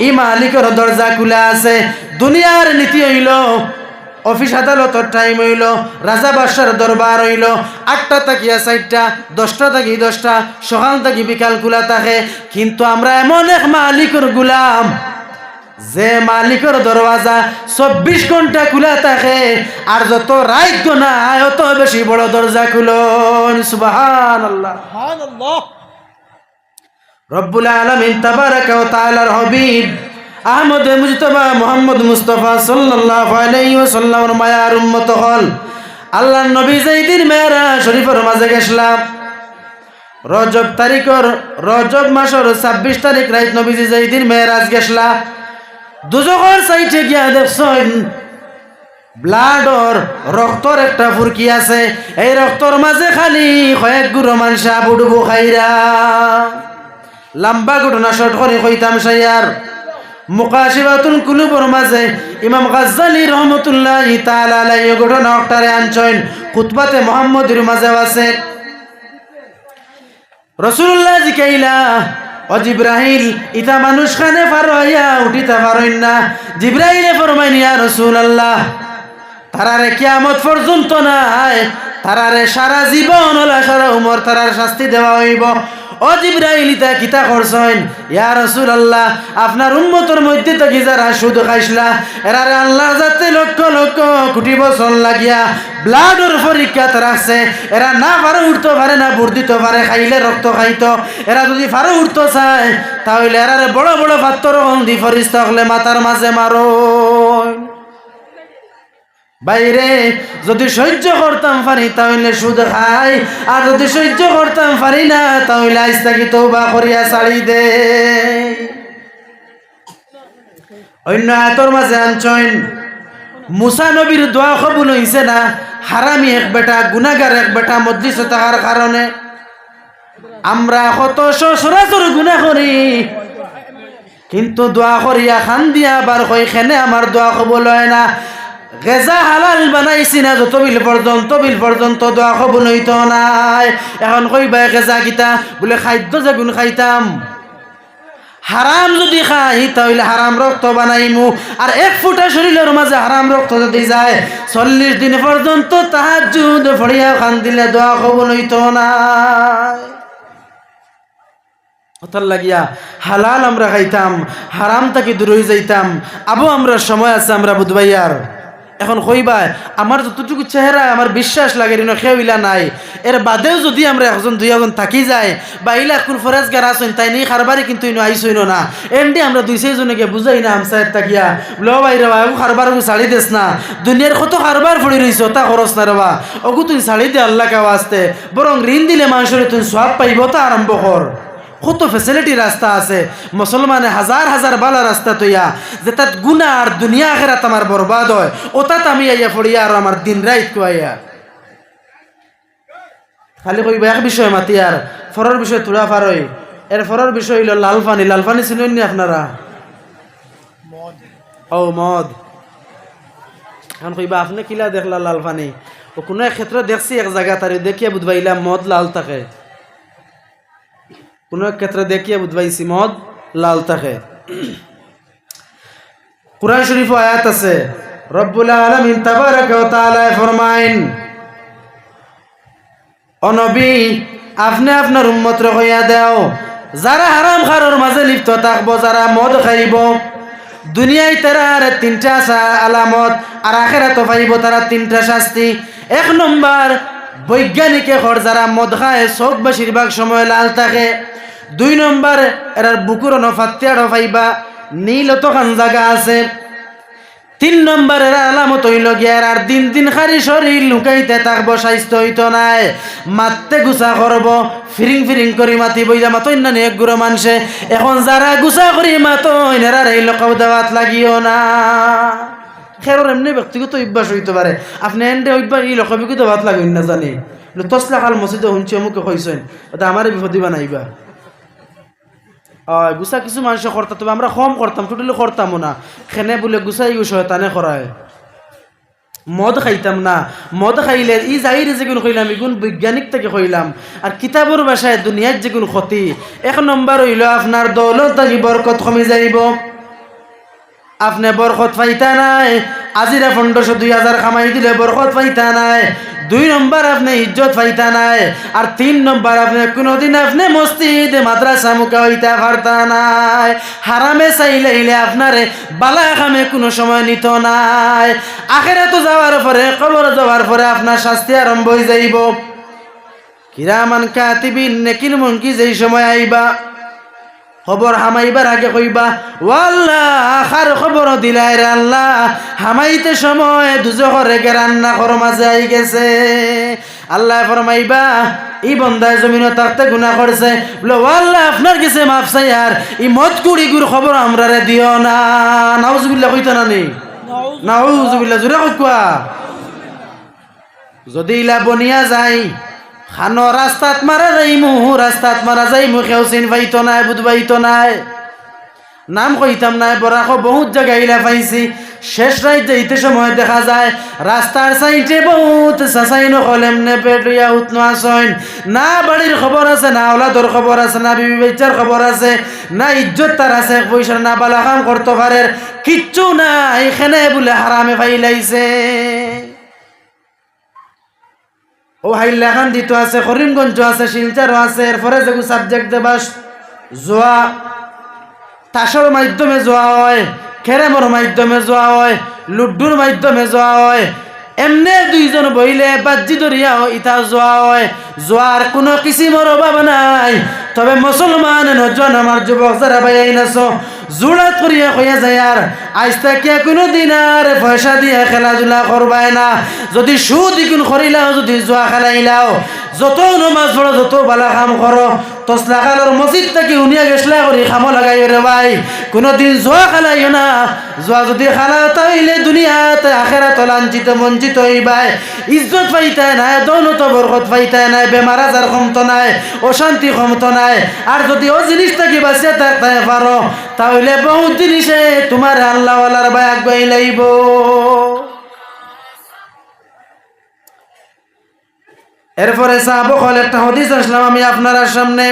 ই মালিকের দরজা খোলা আছে। দুনিয়ার নীতি হইল অফিস আদালতের টাইম হইল, রাজা বাদশার দরবার হইল, 8টা থাকিয়া 4টা, 10টা থাকি 10টা, সকাল থাকি বিকাল খোলা থাকে। কিন্তু আমরা এমন এক মালিকের গোলাম, যে মালিকের দরওয়াজা 24 ঘন্টা খোলা থাকে, আর যত রাত গোনায় অত বেশি বড় দরজা খুলুন। সুবহানাল্লাহ। রব্বুল আলামিন তাবারাকা ওয়া তাআলার হাবিব আহমদ মুজতবা মুহাম্মদ মুস্তাফা সাল্লাল্লাহু আলাইহি ওয়াসাল্লামের মায়ার উম্মত হল। আল্লাহর নবী যেদিন মেরাজ শরীফের মাঝে গেছলাম, রজব মাসের 26 তারিখ রাত নবীজি যেদিন মেরাজ গেছলা, দুজকের সাইডে গিয়া দেখছেন ব্লাডর রক্তর একটা ফুরকি আছে। এই রক্তর মাঝে খালি কয়েক গুঁড়ো মানসা বুডুবু খাইরা। লম্বা ঘটনা শর্ট করে কইতাম সাইয়ার, মুকাশিবাতুল কুলুবের মাঝে ইমাম গাজ্জালি রহমতুল্লাহি তাআলা আলাইহি ঘটনা একটারে আনছেন, খুতবাতে মুহাম্মদের মাঝে আছে। রাসূলুল্লাহ জিকাইলা, ও জিব্রাইল, ইতা মানুষ খানে ফারইয়া উঠিতা পারেন না। জিব্রাইলে ফরমাইন, ইয়া রাসূলুল্লাহ, তারারে কিয়ামত পর্যন্ত নাই, তারারে সারা জীবন হলা সারা উমর তারার শাস্তি দেওয়া হইব। ও জিব্রাইল, ইতা কিতা করছেন? ইয়া রাসূলুল্লাহ, আপনার উম্মতের মধ্যে থেকে যারা সুদ খাইছলা, এরারে আল্লাহ যাতে লক্ষ লক্ষ কোটি বছর লাগিয়া ব্লাডের পরীক্ষা রাখছে। এরা না পারে উঠতে পারে না, বুড় দিতে পারে, খাইলে রক্ত খাইতো। এরা যদি পারে উঠতে চায়, তাহলে এরারে বড় বড় পাত্র দি ফরিস্তা হলে মাথার মাঝে মারো। বাইরে যদি সহ্য করতাম পারি তাহলে সুদ খাই, আর যদি সহ্য করতাম পারি না তাহলে আজ থাকি তওবা করিয়া ছাড়ি দে। অন্য আয়াতের মাঝে আনছেন, মুসা নবীর দোয়া কবুল হইছে না, হারামি এক বেটা, গুনাহগার এক বেটা মজলিসে থাকার কারণে। আমরা কত সরাসর গুনাহ করি, কিন্তু দোয়া করিয়া খান দিয়া আবার কই খেনে আমার দোয়া কবুল হয় না। গেজা হালাল বানাইছি না যতবিল পর্যন্ত দোয়া কবুল হইতো নাই। এখন কইবা গেজা কিতা বলে খাদ্য যেগুন খাইতাম, হারাম যদি খাই তাহলে হারাম রক্ত বানাইমু। আর 1 ফুটা শরীরের মাঝে হারাম রক্ত যদি যায়, 40 দিন পর্যন্ত তাহাজ্জুদ পড়িয়া খান দিলে দোয়া কবুল হইতো না। ওতার লাগিয়া হালাল আমরা খাইতাম, হারাম থেকে দূর হয়ে যাইতাম। আবু আমরা সময় আছে আমরা বুধবাইয়ার। এখন কইবা আমার যতটুকু চেহারা আমার বিশ্বাস লাগে খেউইলা নাই, এর বাদেও যদি আমরা একজন দুই একজন থাকি যায় বা ইলা কোন ফরেজগার আসেন তাই নিয়ে খারবারে কিন্তু ইনো আইসইনো না, এন্ডি আমরা 2-6 জনকে বুঝাই না আমসায়ের তাকিয়া লো বাইরে বা খারবার ছাড়ি দেস না, দুনিয়ার কত খারবার পড়ে রইছ তা খরচ না রেবা, ওগু তুই ছাড়ি দে আল্লাহ কে ওয়াস্তে, বরং ঋণ দিলে মানুষের তুই সওয়াব পাইব তা আরম্ভ কর। কত ফেসিলিটি রাস্তা আছে, মুসলমানে হাজার হাজার বালা রাস্তা তৈয়া যে তাত গুনাহ আর দুনিয়া আখিরাত আমার বরবাদ হয়, ওটাত আমি আইয়া পড়িয়া আর আমার দিন রাত কুয়াইয়া খালি কইবা এক বিষয় মাতি আর ফরর বিষয় তুলা ফারই। এর ফরর বিষয় হইল লালফানি। লালফানি চিনেন নি আপনারা? ও মদ। এখন কইবা আপনি কিলা দেখলা লালফানি? ও কোনো এক ক্ষেত্রে দেখছি এক জায়গা তারি দেখিয়া বুঝবাইলা মদ লাল থাকে, কোন এক ক্ষেত্রে দেখিয়া বুঝবাইছি মদ লাল থাকে। কুরআন শরীফ আয়াত আছে, রব্বুল আলামিন তাবারাকা ওয়া তাআলা ফরমাইন, ও নবী আপনি আপনার উম্মতরে কইয়া দাও, যারা হারাম খাওয়ার মাঝে লিপ্ত থাকবো, যারা মদ খাইব, দুনিয়ায় তারার 3টা আলামত আর আখিরাতে পাইব তারা 3টা শাস্তি। 1 নম্বর, বৈজ্ঞানিকে ঘর যারা মদ খায় চোখ বেশিরভাগ সময় লাল থাকে। 2 নম্বর, এরার বুকুর নফাত্যাড় পাইবা, নীল তখন জায়গা আছে। 3 নম্বর, এরা আলামত হইল গিয়ার আর দিন দিন খারি শরীর লুকাইতে থাকবো, স্বাস্থ্য হইতো নাই, মারতে গুছা করবো, ফিরিং ফিরিং করি মাতি বইলা মাতই না এক গুঁড়ো মানুষে। এখন যারা গুছা করি মাতই এরার এই লোক দাওয়াত লাগিও না। খেরোর এমনি ব্যক্তিগত অভ্যাস হইতে পারে, আপনি এন্ডে অভ্যাস এই লোক দাওয়াত লাগুন না জানি তসলা খাল মসজিদে শুনছি অমুকে কইছেন, ওটা আমারে বিপদি বানাইবা। গুছা কিছু মানুষ করতাম, তবে আমরা কম করতাম, টোটালি করতামও না। খেনে বলে গুছাই শয়তানে করায়। মদ খাইতাম না, মদ খাইলে ই যাইরে যেগুলো কইলাম এগুন বৈজ্ঞানিক থেকে কইলাম, আর কিতাবের ভাষায় দুনিয়ার যেগুলো ক্ষতি। 1 নম্বর হইল আপনার দৌলত থাকি বরকত কমে যাইব, আপনি বরকত পাইতা নাই, আজিরা 1500-2000 কামাই দিলে বরকত পাইতা নাই। 2 নম্বর আপনি ইজ্জত পাইতা নাই। আর 3 নম্বর আপনি কোনোদিন আপনি মসজিদ মাদ্রাসা মুখা হইতা পারতা নাই। হারামে চাইলে আপনারে বালা কামে কোনো সময় নিত নাই। আখিরাতে যাওয়ার পরে, কবর যাওয়ার পরে আপনার শাস্তি আরম্ভ হয়ে যাইব। কিরামান কাতিবিন নেকির মনকি যেই সময় আইবা, খবর হামাইবার আগে কইবা ওয়াল্লাহ আখার খবর দিলাই রে আল্লাহ, হামাইতে সময় দুজখের রান্না কর মাঝে আই গেছে। আল্লাহ ফরমাইবা এই বন্দায় জমিনে তাকতে গুনাহ করছে, বলে ওয়াল্লাহ আপনার কাছে মাফ চাই, আর এই মদ কুড়ি গুর খবর আমরারে দিও না। নাউজুবিল্লাহ কইতা না নি? নাউজুবিল্লাহ জোরে কইবা। যদি ইলা বনিয়া যায় খানো রাস্তাত মারা যাইমু কেউ চিন পাইতো নাই, বুধ পাইতো নাই, নাম কইতাম নাই। বরাক বহুত জায়গায় ইলা পাইছি। শেষ রাইতে ইতে সময় দেখা যায় রাস্তার সাইডে বহুত সাসাইন কলেমনে পেটুয়া উতনো আসইন। না বাড়ির খবর আছে, না ওলাদর খবর আছে, না বিবি বাচ্চার খবর আছে, না ইজ্জত তার আছে, পয়সা না বালা কাম করতে পারে, কিচ্ছু না। এখানে বলে হারামে ফাইলাইছে। ও হাইলাখান দিত আছে, করিমগঞ্জ আছে, শিলচারও আছে। এরপরে যেগুলো সাবজেক্ট দেবাস জোয়া তাসর মাধ্যমে যোৱা হয়, খেরেমর মাধ্যমে যোৱা হয়, লুড্ডুর মাধ্যমে যোৱা হয়। এমনে দুইজন বইলে বাজি ধরিয়াও ইটা যোৱা হয়। যোৱাৰ কোনো কিসিমর অভাব নাই। তবে মুসলমান নজন আমার যুবক যারা ভাই আইনাছ জোড়াত করিয়া কইয়া যায়, আর আজ থেকে কোনো দিন আর পয়সা দিয়ে খেলাধুলা করবাই না। যদি সুদ ইকুন করিলাও, যদি জোয়া খেলাইলাও, যত নমাজ পড়ো, যত বালা কাম করো, তসলা কালোর মসজিদ থেকে উনিয়া গেছলা করি খামো লাগাই রে ভাই, কোনোদিন জোয়া খেলাইও না। জোয়া যদি খেলা তাইলে দুনিয়াতে আখেরাত লাঞ্ছিত বঞ্চিত হইবাই, ইজ্জত পাইতাই নাই, দৌলত বরকত পাইতাই নাই, বেমার আজার কমতো নাই, অশান্তি কমতো নাই। আর যদি ও জিনিসটাকে বাঁচিয়ে থাকতে পারো, তাহলে বহুত জিনিসে তোমার আল্লাহওয়ালার ভাই আগুয়াই লাইব। এরপরে সাহাবকল একটা হাদিস আসলাম আমি আপনার সামনে।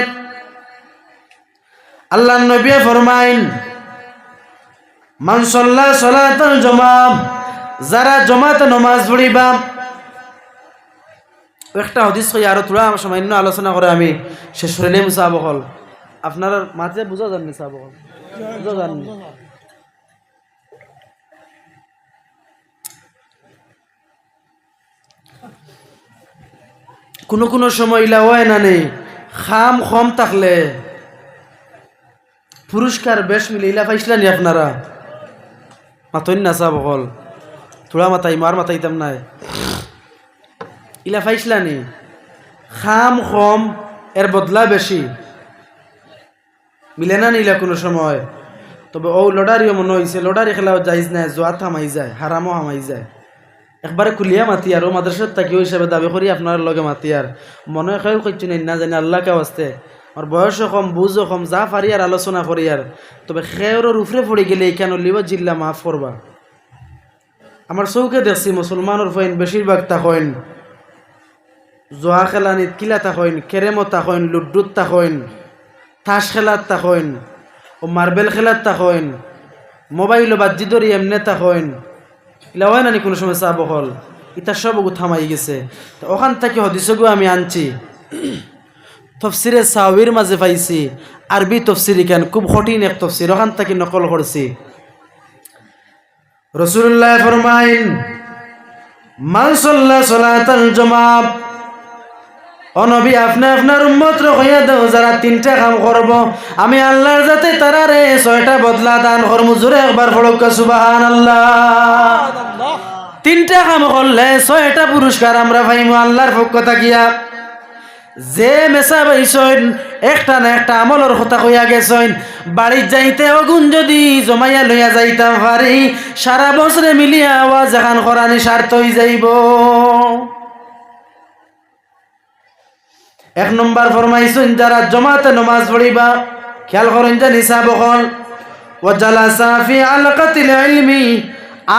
আল্লাহর নবী ফরমাইন মান সাল্লা সালাতাল জমা, যারা জমাতে নামাজ পড়িবা। একটা হাদিস কই আর তোরা সামান্য আলোচনা করে আমি শেষ করে নেব। সাহাবকল আপনার মাঝে বুঝা যাননি, সাহাবকল বুঝা যাননি। কোনো কোনো সময় ইলা হয় না নেই, খাম কম থাকলে পুরস্কার বেশ মিলে ইলা পাইছিলেন আপনারা? মাতইন না সাহাবকল, তোরা মাতাই মার মাতাইতাম নাই, ইলা পাইছিলানি? খাম কম এর বদলা বেশি মিলে না নিলা কোনো সময়। তবে ও লড়ারিও মনে হয়েছে, লড়ারি খেলাও যাইজ নাই, জোয়া থামাই যায়, হারামও হামাই যায়। একবারে খুলিয়া মাতি আর ও মাদ্রাসার তাকিও হিসাবে দাবি করি আপনার লগে মাতি আর মনে হয় কইছি না জানি আল্লাহকে আসতে আর বয়সও কম, বুঝও কম, যা পারি আর আলোচনা করি আর। তবে খেয়ের উপরে পড়ে গেলে কেন লিব জিল্লা মাফ করবা। আমার চৌকে দেখছি মুসলমানের ফইন বেশিরভাগ তাকইন জোয়া খেলানিত কিলা তাকইন, কেরেমত তাকইন, লুড্ডুত তাকইন, তাস খেলাত তাকইন, ও মার্বেল খেলাত তাকইন, মোবাইল বাজি ধরি এমনে তাকইন। ইলা হয় নানি কোনো সময় সাহাবকল? ইতা সব থামাই গেছে। তো ওখান থেকে হদিসগু আমি আনছি, তফসিরে সাউির মাঝে পাইছি, আরবি তফসির কেন খুব কঠিন এক তফসির, ওখান থেকে নকল করছি। রাসূলুল্লাহ ফরমাইন মান সাল্লা সালাতাল জুমআ, ও নবী আপনি আপনার উম্মত রহিয়া দাও যারা তিনটা কাম করব, আমি আল্লাহর যাতে তারারে 6টা বদলা দান করব। জোরে একবার পড়ুক সুবহানাল্লাহ। তিনটা কাম করলে 6টা পুরস্কার আমরা পাইমু আল্লাহর পক্ষ থাকিয়া। যে মেসা পাইছেন একটা না একটা আমলের কথা কইয়া গেছেন, বাড়ির যাইতে অগুন যদি জমাইয়া লইয়া যাইতাম পারি, সারা বছরে মিলিয়া আওয়াজ এখান করানি স্বার্থ হয়ে যাইব। 1 নম্বর ফরমাইছেন যারা জমাতে নামাজ পড়িবা, খেয়াল করেন যে নিসাবকল ওয়া জালাসা ফি আলকাতিল ইলমি,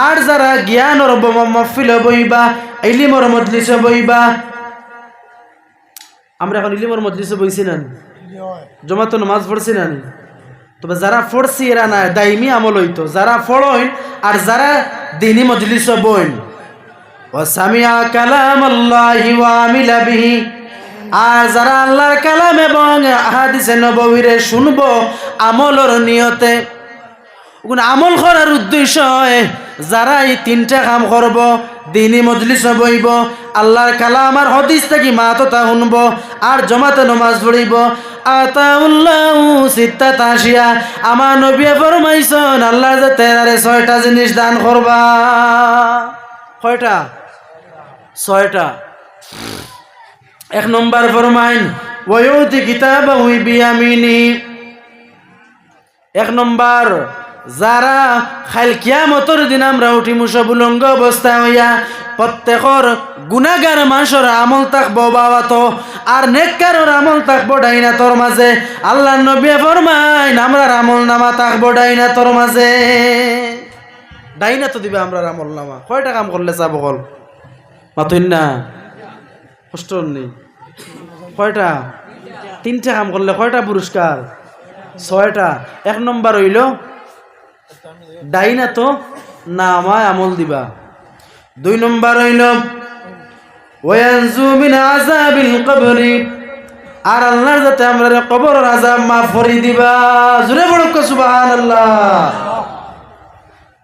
আর যারা জ্ঞানের মাহফিলে বইবা, ইলমের মজলিসে বইবা। আমরা এখন ইলমের মজলিসে বইছি না, জমাতে নামাজ পড়ছি না। তবে যারা পড়ছি এরা না দাইমি আমল হইতো, যারা পড়েন আর যারা দিনী মজলিস বইন ও সামিয়া কালাম আল্লাহি ওয়া আমিলা বিহি আর যারা আল্লাহর কালাম এবং হাদিসে নববীরে শুনবো আমলের নিয়তে আমল করার উদ্দেশ্য যারা এই তিনটা কাম করব দিনী মজলিস বইব আল্লাহর কালাম আর হাদিস থেকে মাততা শুনব আর জমাতে নামাজ পড়িব আতাউল্লাহু সিত্তাত আশিয়া আমার নবী ফরমাইছেন আল্লাহ যে তেরারে 6টা জিনিস দান করবা কয়টা 6টা এক নম্বর ফরমাইন ওয়ায়ুতি কিতাবাহু বিয়ামিনি এক নম্বর যারা খাইল কিয়ামতের দিন আমরা উঠি মুসবুলঙ্গ অবস্থা হইয়া প্রত্যেকর গুনাহগার মানুষের আমল থাকবো বাবাতো আর নেককারের আমল থাকবো ডাইনাতর মাঝে আল্লাহ নবী ফরমাইন আমরার আমল নামা থাকবো ডাইনাতর মাঝে ডাইনা তো দিবে আমরার আমল নামা কয়টা কাম করলে চাব বল মাতুন না কষ্ট নেই কয়টা 3টা কাম করলে কয়টা পুরস্কার 6টা এক নম্বর হইল ডাইনা তো না আমায় আমল দিবা 2 নম্বর হইল ওয়ানজু মিন আযাবিল কবরি আর আল্লাহর যাতে আমরা কবরের আযাব মাফ করে দিবা জোরে বড় সুবহানাল্লাহ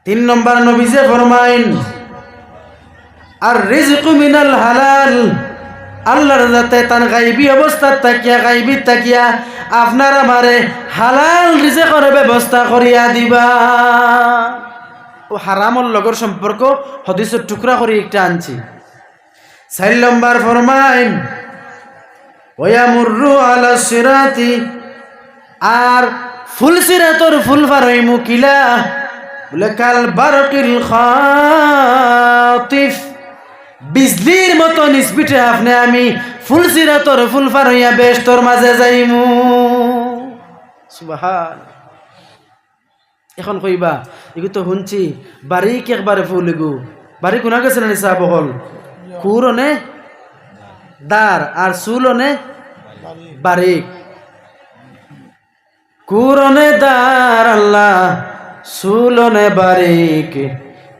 3 নম্বর নবী যে ফরমাইন আর রিজকু মিনাল হালাল আল্লাহর যাতে তার গায়বী অবস্থা তাকিয়া গায়বী তাকিয়া আপনার আমারে হালাল রিজেকের ব্যবস্থা করিয়া দিবা ও হারামর লগর সম্পর্ক হাদিসের টুকরা করে একটা আনছি 4 নম্বর ফরমাইন ওয়ায়ামুরু আলা সিরাতি আর ফুল সিরাতর ফুল ফারই মুকিলা বলে কাল বারকিল খাতিফ বিজলির মতো নিসবিটে আপনি আমি ফুল সিরাতর ফুল ফার হইয়া বেশতর মাঝে যাইমু সুবহান এখন কইবা এগু তো শুনছি বারিক একবারে ফুল এগু বাড়ি কোনা গেছে না নিসা বহল কুরনে দার আর সুলনে বারিক কুরনে দার আল্লাহ সুলনে বারিক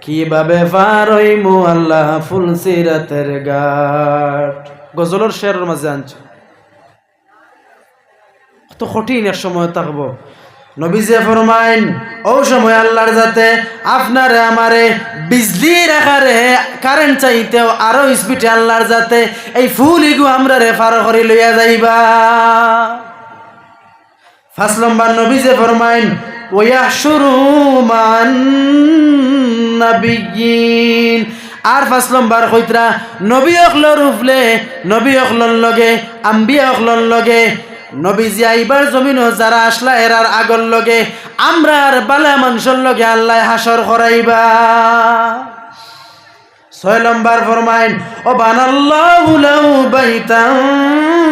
কিভাবে পার হইমু আল্লাহ ফুল সিরাতের ঘাট গজলের শেরের মাঝে আনছো কত কঠিন এক সময় থাকবো নবী যে ফরমাইন ও সময় আল্লাহর যাতে আপনারে আমারে বিজলির আকারে কারেন্ট চাইতেও আরো স্পিডে আল্লাহর যাতে এই ফুল ইগু আমরা রে পার করে লইয়া যাইবা 5 নম্বর নবী যে ফরমাইন ওয়াহশুরু মান নাবিয়িন আর 5 নম্বর কইতরা নবী অখলর উফলে নবী অখলর লগে আম্বিয়া অখলর লগে নবীজি আইবার জমিনও যারা আসলা এরার আগর লগে আমরার বালা মানুষের লগে আল্লাহ হাসর করাইবা 6 নম্বর ফরমাইন ও বানাল্লাহু লাহু বাইতান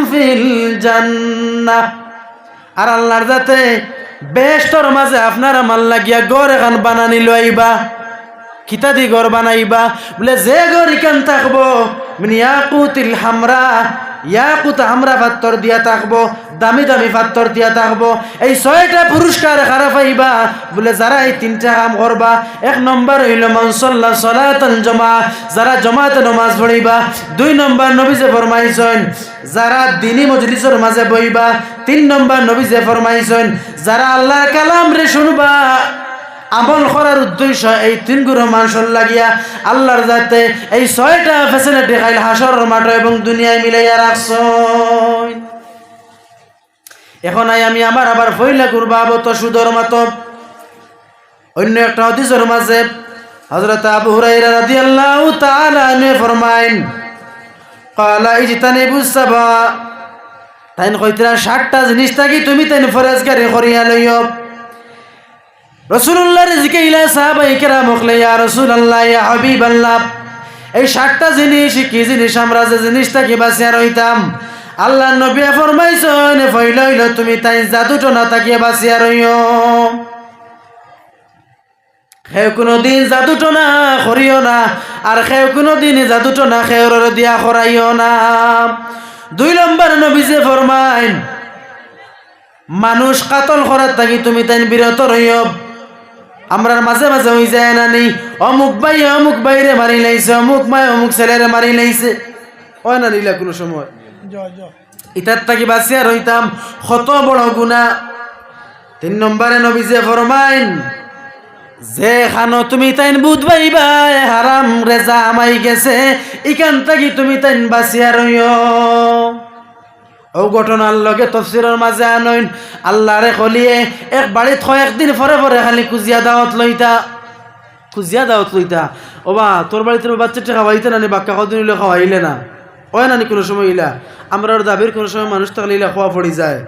ফিল জান্নাহ আর আল্লাহর যাতে বেশতর মাঝে আপনার আমার লাগিয়া গড় এখান বানানি লইবা কিতা দি গড় বানাইবা বলে যে গড় ইখান থাকবো ইয়াকুতিল হামরা ইয়াকুত হামরা পাত্তর দিয়া থাকবো দামি দামি পাত্তর দিয়া থাকবো এই 6টা পুরস্কার খারাপ পাইবা বলে যারা এই 3টা কাম করবা 1 নম্বর হইল মান সাল্লা সালাতান জামা যারা জামাতে নামাজ পড়িবা 2 নম্বর নবী যে ফরমাইছেন যারা দ্বীনি মজলিসের মাঝে বইবা 3 নম্বর নবী যে ফরমাইছেন যারা আল্লাহর কালাম রে শুনবা আমল করার উদ্দেশ্য এই 3 গুণ মানুষের লাগিয়া আল্লাহর যাতে এই 6টা ফ্যাসিলিটি খাইল হাসরের মাঠ এবং দুনিয়ায় মিলাইয়া রাখছেন এখন আমি আমার আবার ফইলা করবা তো সুদর মতো অন্য একটা হাদিসের মাঝে হযরত আবু হুরায়রা রাদিয়াল্লাহু তাআলা আনহু ফরমাইন ক্বালা ইজতানিবুস সাবা তাইন কইতরা 60টা জিনিস থাকি তুমি তাইন ফরজগারি করিয়া লইও রাসূলুল্লাহ রিজকে ইলা সাহাবায়ে কেরাম বলে ইয়া রাসূলুল্লাহ ইয়া হাবিবাল্লাহ এই 60টা জিনিস কি জিনিস আমরা যে জিনিসটা কি বাঁচিয়া রইতাম আল্লাহ নবী ফরমাইছেন ফইলাইল তুমি তাই জাদুটো না তাকিয়ে বাঁচিয়া রইও কেউ কোনোদিন জাদুটো না করিও না আর কেউ কোনোদিন জাদুটো না খেওর দিয়া করাইও না 2 নম্বর নবী যে ফরমাইন মানুষ কাতল করার থাকি তুমি তাই বিরত রইও আমরার মাঝে মাঝে হয়ে যায় না নেই অমুক বাইরে মারি লাইছে, অমুক মায় অমুক ছেলেরে মারি লাইছে, হয় না নিলা কোনো সময়। ইতার থাকি বাঁচিয়া রইতাম কত বড় গুনাহ। 3 নম্বরে নবীজে ফরমাইন যে খানো তুমি তাইন বুঝবাইবা হারাম রেজা আমাই গেছে, ইখান থাকি তুমি তাইন বাঁচিয়া রইও। ও ঘটনার লগে তফসিরের মাঝে আনইন আল্লাহরে খলিয়ে এক বাড়িত একদিন পরে পরে খালি কুজিয়া দাওয়াত লইতা ওবা তোর বাড়িতে বাচ্চাটা খাওয়াইতে না বাক্কা কদিন হইলে খাওয়াইলে না, হয় না কোনো সময় ইলা আমরা ওর দাবির কোনো সময় মানুষ থাকলে ইলা খোয়া পড়ি যায়।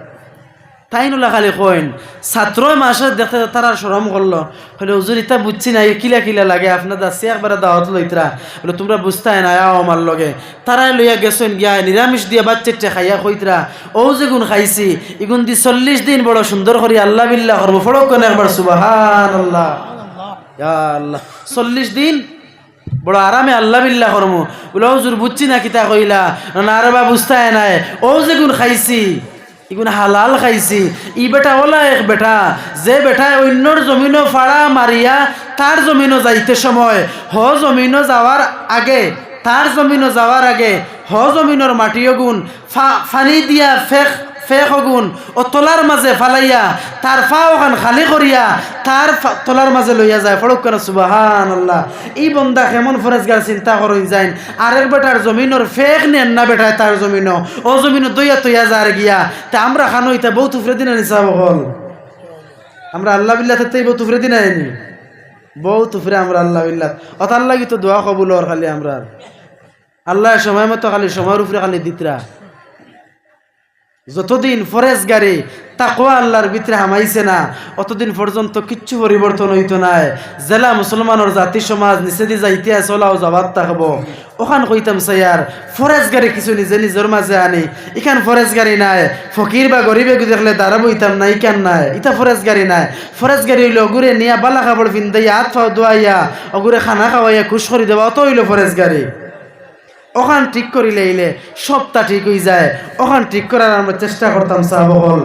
তাই নোলা খালি কইন ছাত্র মাসে দেখতে তারা সরম করলো হলে হুজুর ইতা বুঝছি না কিলা কিলা লাগে আপনার দাসি একবারে দাওয়াত লইতরা বলে তোমরা বুঝতাই না আও আমার লগে তারাই লইয়া গেছেন গিয়া নিরামিষ দিয়া বাচ্চাটা খাইয়া কইতরা ও যে গুণ খাইছি ইগুন দি 40 দিন বড় সুন্দর করি আল্লাহ বিল্লাহ করবো ফড়ক কোন একবার সুবহানাল্লাহ ইয়া আল্লাহ 40 দিন বড় আরামে আল্লাহ বিল্লাহ করবো বলে হুজুর বুঝছি না কিতা কইলা না রে বা বুঝতাই নাই ও যে গুণ খাইছি ইগুন হালাল খাইছি। ই বেটা ওলা এক বেটা যে বেটায় অন্যর জমিনও ফাড়া মারিয়া তার জমিনও যাইতে সময় জমিনও যাওয়ার আগে তার জমিনও যাওয়ার আগে জমিনের মাটিও গুণ ফানি দিয়া ফেক গুণ ও তোলার মাঝে ফালাইয়া তার ফা ওখান খালি করিয়া তার তোলার মাঝে লইয়া যায় ফড়ক কেন সুবহানাল্লাহ। এই বন্দা কেমন ফরেজগার চিন্তা করই যায় আরেক বেটার জমিনের ফেক নেন না বেটায় তার জমিনও ও জমিনও দইয়া তৈয়া যার গিয়া তা আমরা খানো ইতা বউ তুফরে দিনা নিসাব হল আমরা আল্লাহ বিল্লাহ তাই বউ তুফরে দিনা নি বউ তুফরে আমরা আল্লাহ বিল্লাহ অতার লাগি তো দোয়া কবুল ওর খালি আমরা আল্লাহ সময় মতো খালি সময়ের উপরে খালি দিতরা যতদিন ফরেজগারি তাকওয়া আল্লাহর ভিতরে হামাইছে না অতদিন পর্যন্ত কিচ্ছু পরিবর্তন হইতো নাই। জেলা মুসলমানের জাতি সমাজ নিচে দি যাইতে চলাও যাবার থাকবো ওখান কইতাম সাইয়ার ফরেজগারি কিছু নিজে নিজের মাঝে আনি ইখান ফরেজগারি নাই ফকির বা গরিবে দেখলে দাঁড়াবো ইতাম না ইখান নাই ইতা ফরেজগারি নাই। ফরেজগারি হইলে অগুরে নিয়া বালা কাপড় পিন্দাইয়া হাত ফাও দোয়াইয়া অগুরে খানা খাওয়াইয়া খুশ করে দেওয়া অত হইল ফরেজগারি। ওখান ঠিক করিলে ইলে সবটা ঠিক হয়ে যায় ওখান ঠিক করার আমরা চেষ্টা করতাম সাহাবল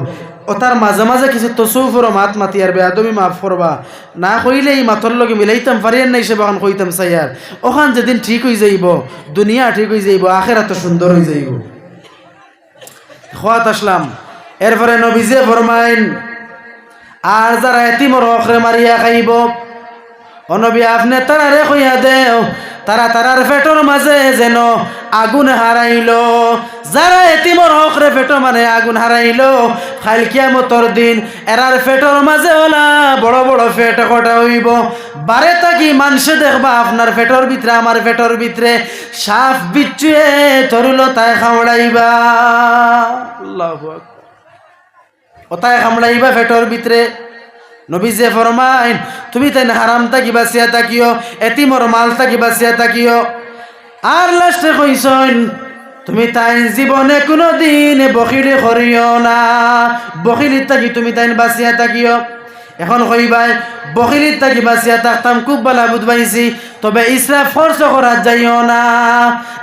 ও তার মাঝে মাঝে কিছু তসৌফরও মাত মাতি আর বেয়াদমি মাফ করবা না কইলে এই মাতর লগে মিলাইতাম পারিয়ান নাই সে ওখান কইতাম সাইয়ার ওখান যেদিন ঠিক হয়ে যাইব দুনিয়া ঠিক হয়ে যাইব আখেরাত সুন্দর হয়ে যাইব। খোয়াত আসলাম এরপরে নবীজে ফরমাইন আর যারা এতিমর হকরে মারিয়া খাইব ও নবী আপনি তারারে কইয়া দেও তারার পেটর মাঝে যেন আগুন হারাইল। যারা এতিমর হকরে পেট মানে আগুন হারাইল খাইল কিয়ামতর দিন এরার পেটর মাঝে ওলা বড় বড় পেট কটা হইব বারে তাকি মানুষে দেখবা আপনার পেটর ভিতরে আমার পেটর ভিতরে সাপ বিচ্ছুয়ে ধরিল তাই খামড়াইবা আল্লাহু আকবার ও তাই খামড়াইবা পেটর ভিতরে। নবীজে ফরমাইন তুমি তাই হারাম থাকি বাঁচিয়া থাকিও এতিমর মাল থাকি বাঁচিয়া থাকিও। আর লাস্টে কইসন তুমি তাই জীবনে কোনো দিন বখিলি করিও না বখিলির থাকি তুমি তাই বাঁচিয়া থাকিও। এখন কইবাই বখিলির থাকি বাঁচিয়া থাকতাম খুব ভালো বুঝবাইছি তবে ইসরাফ খরচ করা যাইও না।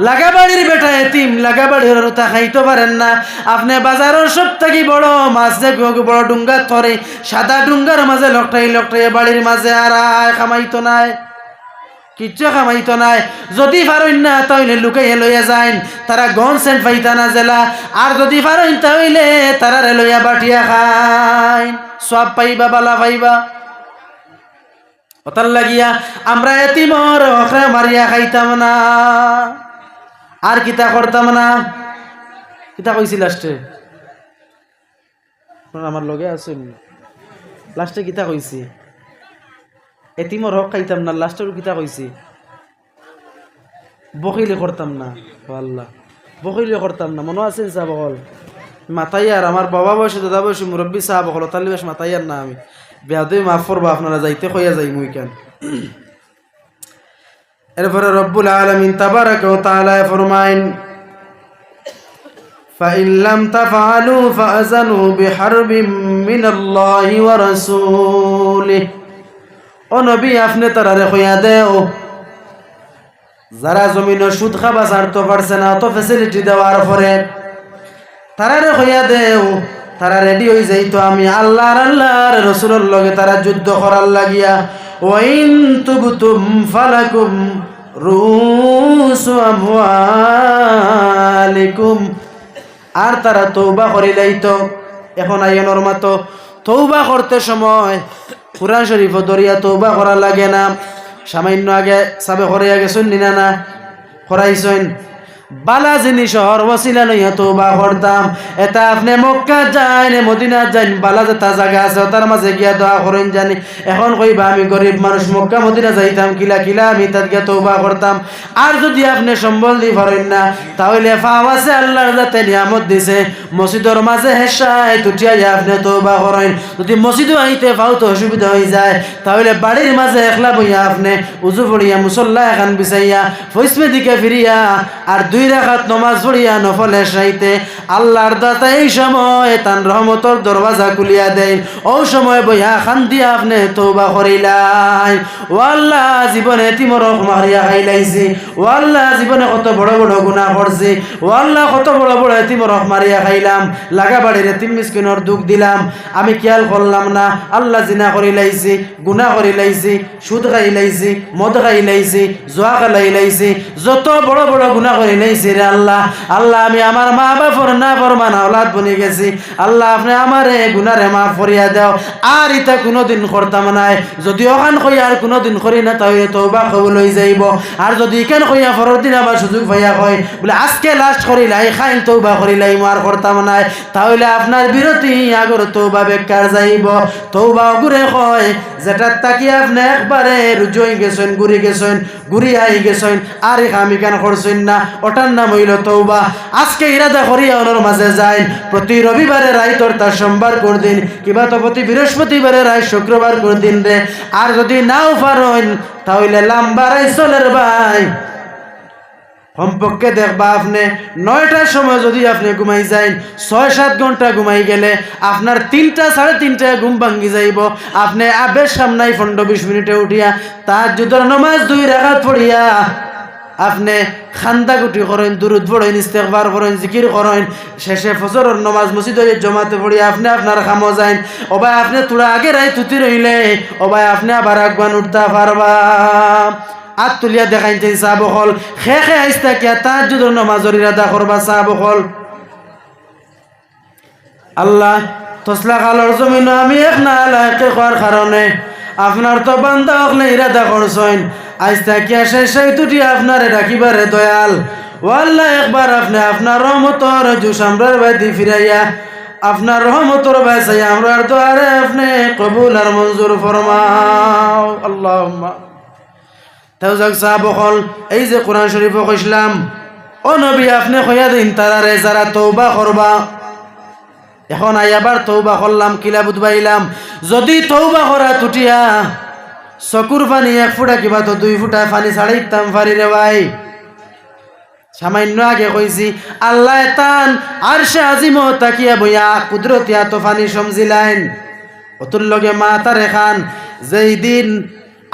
লাগাবাড়ির বেটা এতিম লাগাবাড়ির তা খাইতে পারেন না আপনি বাজারের সব থেকে বড় মাছ দেখো বড় ডুঙ্গা ধরে সাদা ডুঙ্গার মাঝে লকটাই বাড়ির মাঝে আর খামাইতো নাই কিচ্ছু খামাইতো নাই। যদি পারেন না তাহলে লুকাইয়া লইয়া যাইন তারা গন সেন্ট পাইতা না জেলা আর যদি পারেন তাহলে তারা লইয়া বাটিয়া খাইন সব পাইবা বালা পাইবা। ওতার লাগিয়া আমরা এতিমর হকরে মারিয়া খাইতাম না আর কিতা করতাম না। কিতা কইছি লাস্টে আমার লগে আসুন লাস্টে কিতা কইছি এতিমর হক খাইতাম না লাস্টের কিতা কইছি বকিলে করতাম না আল্লাহ বকিলে করতাম না মনে আছেন সাহেব বল মাতাইয়ার আমার বাবা বয়সে দাদা বয়সে মুরব্বী সাহেব হল তাহলে বেশ মাতাইয়ার না আমি বেয়াদই মাফ করবা আপনারা যাইতে কইয়া যাই মুই কেন। এরপরে রব্বুল আলামিন তাবারাকা ওয়া তাআলা ফরমাইন فإن لم تفعلوا فأذنوا بحرب من الله ورسوله ও নবী আপনি তারারে কইয়া দেও যারা জমিনের সুদ খাবা ছাড়তে পারছে না অত ফ্যাসিলিটি দেওয়ার পরে তারারে কইয়া দেও তারা রেডি হয়ে যাইতো আমি আল্লাহর রাসূলের লগে তারা যুদ্ধ করার লাগিয়া ওয়া ইন তুবতুম ফালাকুম রুসু আমওয়ালিকুম। আর তারা তওবা করিলাই তো এখন আইনের মতো তওবা করতে সময় কুরআন শরীফ দরিয়া তওবা করা লাগে না। সামান্য আগে সাবে করিয়া গেছেন নিনা না করাইছেন বালা জিনিস ওসিলা লইয়া তওবা করতাম। এটা আপনি মক্কা যাইন মদিনা যাইন বালা যেটা জায়গা আছে তার মাঝে গিয়া দোয়া করেন জানি। এখন কইবা আমি গরিব মানুষ মক্কা মদিনা যাইতাম কিলা কিলা আমি তাত গিয়া তওবা করতাম। আর যদি আপনি সম্বল দি পারেন না তাহলে ফাও আছে আল্লাহর যাতে নিয়ামত দিছে মসজিদের মাঝে হেসায় তুটিয়া আপনি তওবা করেন। যদি মসজিদে আইতে ফাও তো অসুবিধা হয়ে যায় তাহলে বাড়ির মাঝে একলা বইয়া আপনি উজু পড়িয়া মুসল্লা এখন বিছাইয়া ফইসমে দিকে ফিরিয়া আর 2 রাকাত নামাজ পড়িয়া নফলে সাইতে আল্লাহর দাতা এই সময় তান রহমতের দরওয়াজা খুলিয়া দেন। ও সময় বইয়া খান দিয়া আপনি তওবা করিলাই। ও আল্লাহ জীবনে তিমরক মারিয়া খাইলাইছি, ও আল্লাহ জীবনে কত বড় বড় গুনাহ করছি, ও আল্লাহ কত বড় বড় তিমরক মারিয়া খাইলাম, লাগা বাড়ির তিন মিসকিনের দুঃখ দিলাম, আমি খেয়াল করলাম না। আল্লাহ জিনা করিলাইছি, গুনাহ করিলাইছি, সুদ খাইলাইছি, মদ খাইলাইছি, জুয়া খাইলাইছি, যত বড় বড় গুনাহ করিলাইছি রে আল্লাহ। আল্লাহ আমি আমার মা বাপর না ফরমান আওলাদ বনে গেছি। আল্লাহ আপনি আমারে গুনারে মাফ করিয়া দাও। আর ইটা কোনোদিন করতাম নাই। যদি ওখান কই আর কোনোদিন করি না তাহলে তওবা কবুল হয়ে যাইব। আর যদি এখান কইয়া পরের দিন আবার সুযোগ পাইয়া কয় বলে আজকে লাস্ট করিলাই খাইন তওবা করিলাই আর করতাম নাই তাহলে আপনার বিরতি আগর তওবা বেকার যাইব। তওবা ঘুরে কয় যেটা তাকি আপনি একবারে রুজই গেছেন ঘুরে গেছেন ঘুরি আই গেছেন আর আমি কেন করছেন না ওটার নাম হইল তওবা। আজকে ইরাদা করিয়া ওনার মাঝে যাই প্রতি রবিবারে রাইতর তার সোমবার করে দিন কিংবা তো প্রতি বৃহস্পতিবারে রায় শুক্রবার করে দিন রে। আর যদি নাও পারেন তাহলে লম্বা রাই চলের ভাই কমপক্ষে দেখবা আপনি 9টার সময় যদি আপনি ঘুমাই যান 6-7 ঘন্টা ঘুমাই গেলে আপনার 3টা 3:30 ঘুম ভাঙ্গি যাইব। আপনি আবেশ সামনাই 15-20 মিনিটে উঠিয়া তাহাজ্জুদের নামাজ 2 রাকাত পড়িয়া আপনি খান্দা গুটি করেন, দুরুদ পড়েন, ইস্তেগফার করেন, জিকির করেন, শেষে ফজরের নামাজ মসজিদে জমাতে পড়ি আপনি আপনার খামো যাইন। ও ভাই আপনি তোরা আগে রাই তুতি রইলে ও ভাই আপনি আবার একবার উঠতে পারবা। আর তুলিয়া দেখাইছে সাহাব হল খে খে আইস্তা কিয়া তাহাজ্জুদের নামাজের ইরাদা করবা সাহাব হল। আল্লাহ তসলা কালর জমিন আমি এক না লাইকে হওয়ার কারণে আপনার তো বান্দা হলে ইরাদা করছেন আইস্তা কিয়া সেই তুটি আপনারে ডাকিবারে দয়াল। ও আল্লাহ একবার আপনি আপনার রহমতর জুস আমরার বাইদি ফিরাইয়া আপনার রহমতর বাইসাই আমরার দোয়ারে আপনি কবুল আর মঞ্জুর ফরমাও। আল্লাহুম্মা তাও যাক সাহাব হল এই যে কোরআন শরীফ কইছিলাম ও নবী আপনি কইয়া দিন তারারে যারা তওবা করবা। এখন আবার তওবা করলাম কিলা বুঝবাইলাম যদি তওবা করা টুটিয়া চকুর পানি 1 ফুটা কিবা তো 2 ফুটা পানি ছাড়াইতাম পারি রে ভাই। সামান্য আগে কইছি আল্লাহ তান আরশে আজিম তাকিয়া বইয়া কুদরতিয়া তো পানি সমজিলাইন অতুল লগে মাতা রেখান যেই দিন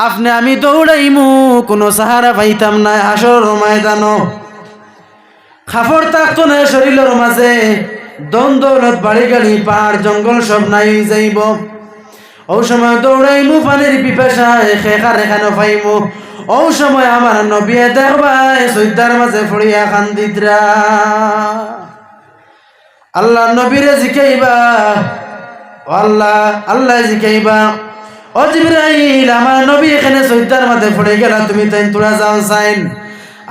আপনি আমি দৌড়াইমু কোনো সাহারা পাইতাম না হাসর ময়দানো খাফর থাকতো না শরীরের মাঝে দ্বন্দ্বলত বাড়ি গাড়ি পাহাড় জঙ্গল সব নাই যাইব। ও সময় দৌড়াইমু পানির পিপাসায় খেখার এখানে পাইমু। ও সময় আমার নবী দেখবাই সৈদার মাঝে ফড়িয়া কান্দিতরা আল্লাহ নবীরে জিকাইবা আল্লাহ আল্লাহ জিকাইবা ও জিবরাইল আমার নবী এখানে সৈদার মাঝে পড়ে গেল তুমি তাই তোরা যাও সাইন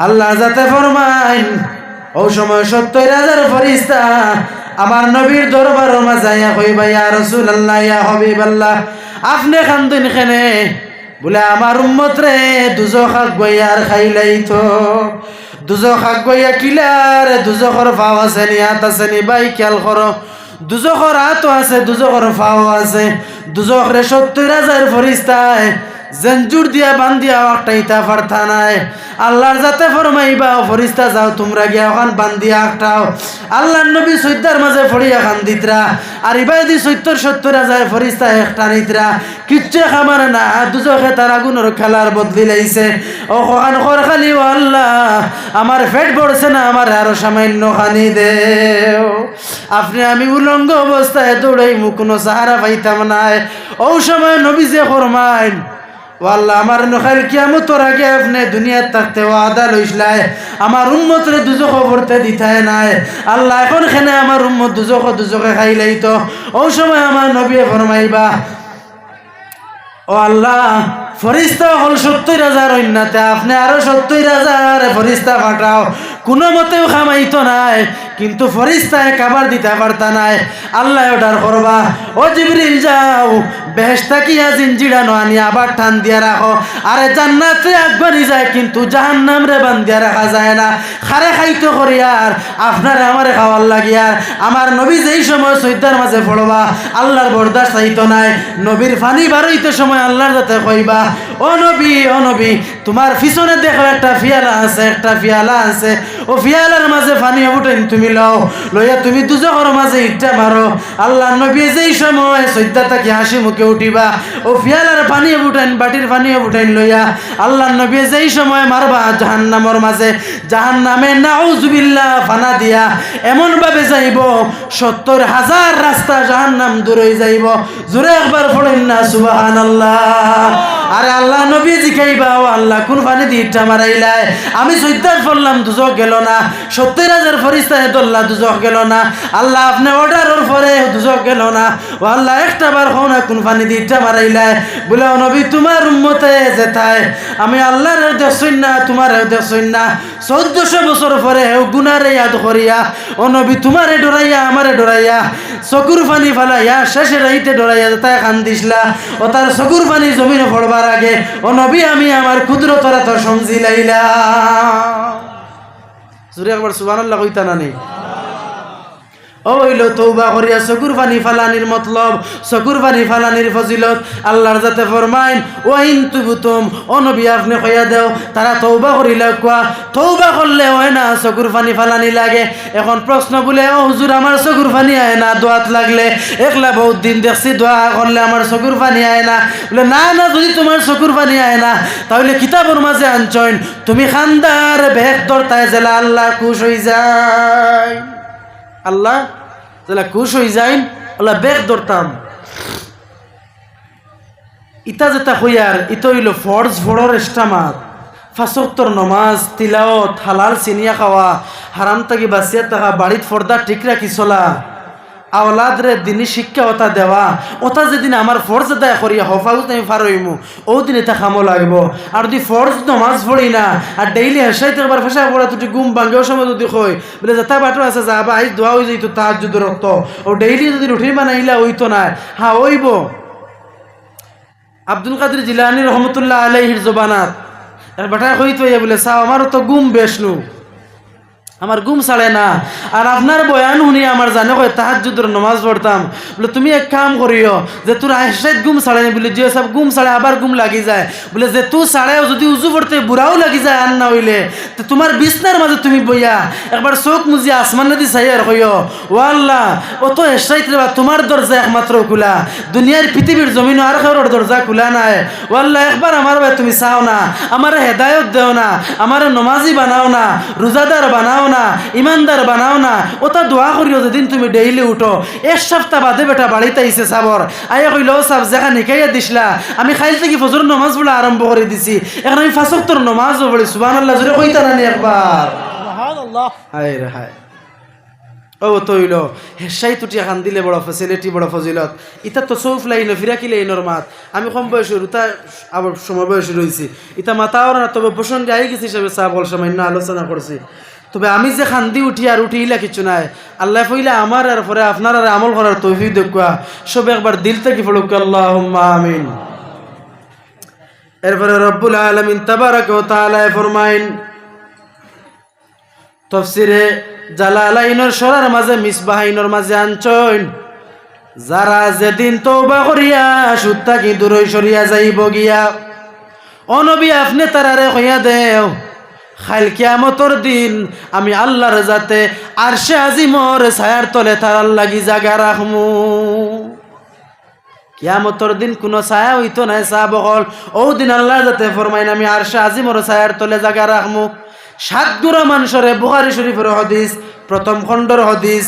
আল্লাহ যাতে ফরমাইন। ও সময় 70,000 ফেরেশতা আমার নবীর দরবারের মাঝে আইয়া কইবা ইয়া রাসূলুল্লাহ ইয়া হাবিবাল্লাহ আপনি কান্দুন কেনে বলে আমার উম্মত রে দুজখ গইয়ার খাইলাই তো দুজখ গইয়া কিলার দুজখর ফাও আছে নি হাত আছে নি ভাই খেয়াল করো দুজখর হাতও আছে দুজখর ফাও আছে। দুজখরে 70,000 ফেরেশতায় জঞ্জুর দিয়া বান্ধিয়া একটাইতা পারতা নাই। আল্লাহর যাতে ফরমাইবা ফেরেশতা যাও তোমরা গিয়া ওখান বান্ধিয়া একটাও। আল্লাহর নবী সৈদার মাঝে ফড়িয়া কান্দিতরা আর ইবাদি 70,000 ফেরেশতা একটা নিতরা কিচ্ছু খাবার না দুজখে তার আগুনের খেলার বদলি লাইছে। ও ওখান খর খালি ও আল্লাহ আমার পেট ভরছে না আমার আরো সামান্য খানি দেও। আপনি আমি উলঙ্গ অবস্থায় দৌড়াইমু কোনো সাহারা পাইতাম নাই। ও সময় নবী যে ফরমাইন ও আল্লাহ আমার নখাইল কিয়ামতর আগে আপনি দুনিয়াত থাকতে ওয়াদা লইসলাই আমার উম্মতরে দুজখ পড়তে দিতায় নাই আল্লাহ এখন খেনে আমার উম্মত দুজখে খাইলাই তো ও সময় আমার নবী ফরমাইবা ও আল্লাহ ফরিস্তা হল 70,000 অন্যতে আপনি আরো 70,000 ফরিস্তা পাঠাও কোনো মতেও খামাইতো নাই কিন্তু ফরিস্তায় কাবার দিতে পারতা নাই আল্লাহ অর্ডার করবা ও জিবরিল যাও বেহেশতা কিয়া জিনজিড়ানো আনি আবার টান দিয়া রাখো আরে জান্নাতে আকবারি যায় কিন্তু জাহান্নাম রে বান্ধিয়া রাখা যায় না খারে খাইতো করিয়ার আপনারা আমারে খাওয়ার লাগিয়ার আমার নবী যেই সময় সৈদার মাঝে পড়বা আল্লাহর বরদাস্ত চাইতো নাই নবীর ফানি বারইতে সময় আল্লাহর যাতে কইবা ও নবী তোমার পিছনে দেখো একটা ফিয়ালা আছে ও ফিয়ালার মাঝে পানি উঠেন তুমি লও লইয়া তুমি দুজখর মাঝে ইটা মারো আল্লাহ নবী যেই সময় সৈদ্যা তাকে হাসি মুখে উঠিবা ও ফিয়ালার পানি উঠেন বাটির পানি উঠেন লইয়া আল্লাহ নবী যেই সময় মারবা জাহান্নামের মাঝে জাহান্নামে নাউজুবিল্লাহ ফানা দিয়া এমন ভাবে যাইব 70,000 রাস্তা জাহান্নাম দূর হয়ে যাইব জোরে একবার পড়েন না সুবহানাল্লাহ আরে আল্লাহ নবী জিখাইবা ও আল্লাহ কোন পানি দিয়ে ইটা মারাইলাই আমি সৈদ্যার পড়লাম দুজক গেল না 70,000 ফরিস্তায় দল্লা দুজক গেল না আল্লাহ আপনি অর্ডারের পরে দুজক গেল না ও আল্লাহ একটা বার হও না কোন পানি দিয়ে ইটা মারাইলাই বলে ও নবী তোমার উম্মতে যেতায় আমি আল্লাহর দেখছই না তোমার দেখছই না 1400 বছর পরে হেউ গুনারে ইয়াদ করিয়া ও নবী তোমারে ডরাইয়া আমারে ডরাইয়া চকুর পানি ফালাইয়া শেষে রাইতে ডরাইয়া তাই খান দিসলা ও তার চকুর পানি জমিনে পড়বার আগে ও নবী আমি আমার কুদরতরা তো সমঝিলাইলা জোরে একবার সুবহানাল্লাহ কইতা না নেই ও হইল তৌবা করিয়া চকুর পানি ফালানির মতলব চকুর পানি ফালানির ফজিলত আল্লাহর যাতে ফরমাইন ওয়াইন তুবুতুম ও নবী আপনি কইয়া দেও তারা তৌবা করিলা কোয়া তৌবা করলে হয় না চকুর পানি ফালানি লাগে এখন প্রশ্ন বলে ও হুজুর আমার চকুর পানি আয় না দোয়াত লাগলে একলা বহুত দিন দেখছি দোয়া করলে আমার চকুর পানি আয় না বলে না যদি তোমার চকুর পানি আয় না তাহলে কিতাবের মাঝে আনছইন তুমি খান্দার বেহেক দরতায় জেলা আল্লাহ খুশ হয়ে যায় আল্লাহ তাহলে খুশ হয়ে যাইন আল্লাহ বেগ ধরতাম ইতা যেটা হইয়ার ইতো হইল ফরজ ফড়র ইস্টামাত 5 ওয়াক্তর নমাজ তিলাওয়াত হালাল সিনিয়া খাওয়া হারাম থাকি বাঁচিয়া থাকা বাড়িত ফর্দা ঠিক রাখি চলা আওলাদ রে দিনী শিক্ষা ওটা দেওয়া ওটা যেদিন আমার ফরজ আদায় করিয়া হফাজত আমি ফার হইমু ও দিন এটা খামো লাগবো আর যদি ফরজ নমাজ পড়ি না আর ডেইলি হেসাইতে একবার ফেসা পড়া তুই ঘুম ভাঙ্গেও সময় যদি কই বলে যেটা বাটো আছে যাবা আইস দোয়া হয়ে যাইতো তাহাজ্জুদ রক্ত ও ডেইলি যদি রুটিন বানাইলা হইতো না হ্যাঁ হইব আব্দুল কাদের জিলানী রহমতুল্লাহ আলাইহির জবানাত আর বাটা হইতো বলে চাও আমারও তো ঘুম বেশনু আমার ঘুম ছাড়ে না আর আপনার বয়ান শুনি আমার জানে কয় তাহাজ্জুদের নামাজ পড়তাম বলে তুমি এক কাম করিও যে তোর আহসাদ ঘুম ছাড়ে না বলে যে সব ঘুম ছাড়ে আবার ঘুম লাগি যায় বলে যে তুই ছাড়েও যদি উজু পড়তে বুড়াও লাগি যায় আর না হইলে তো তোমার বিছনার মাঝে তুমি বইয়া একবার চোখ মুজিয়া আসমান নদী চাই আর কইও ও আল্লাহ ও তো এসাইত রে তোমার দরজা একমাত্র খোলা দুনিয়ার পৃথিবীর জমিন আর কারোর দরজা খোলা নাই ও আল্লাহ একবার আমার ভাই তুমি চাও না আমার হেদায়ত দেও না আমার নমাজি বানাও না রোজাদার বানাও না ইমানদার বানাও না ওটা দোয়া করিও যেদিন তুমি ডেইলি উঠো 1 সপ্তাহ বাদে বেটা বাড়িতে আইসে সাবর আয়া কইল সাব জায়গা নিকাইয়া দিসলা আমি খাইল থেকে ফজর নামাজ পড়া আরম্ভ করে দিছি এখন আমি 5 ওয়াক্তর নামাজও পড়ি সুবহানাল্লাহ জোরে কইতা না নি একবার সুবহানাল্লাহ হায় রে হায় ও তৈল হেসাই তুটি এখন দিলে বড় ফ্যাসিলিটি বড় ফজিলত ইতা তো সৌফ লাইন ফিরাকি লাইনের মাত আমি কম বয়সের তা আবার সময় বয়সে রয়েছি ইতা মাতাও না তবে প্রসঙ্গে আই গেছি হিসাবে চা বল সামান্য আলোচনা করছি তবে আমি যে খান্দি উঠি আর উঠিলা কিছু নাই আল্লাহ ফইলা আমার আর পরে আপনার আর আমল করার তৌফিক দেখা সব একবার দিল থেকে পড়ুক আল্লাহুম্মা আমিন এরপরে রব্বুল আলামিন তাবারাকা ওয়া তাআলা ফরমাইন তাফসীরে জালালাইনের সরার মাঝে মিসবাহাইনের মাঝে আনছইন যারা যেদিন তওবা করিয়া সুত্তা কি দূরই সরিয়া যাইব গিয়া ও নবী আপনি তারারে কইয়া দেও খাইল কিয়ামতর দিন আমি আল্লাহর যাতে আরশে আজিমর ছায়ার তলে তারার লাগি জায়গা রাখমু কিয়ামতর দিন কোনো ছায়া হইতো না সাহাবগণ ও দিন আল্লাহর যাতে ফরমাইন আমি আরশে আজিমর ছায়ার তলে জায়গা রাখমু 7 গুণা মানুষরে বুখারী শরীফের হাদিস প্রথম খণ্ডের হাদিস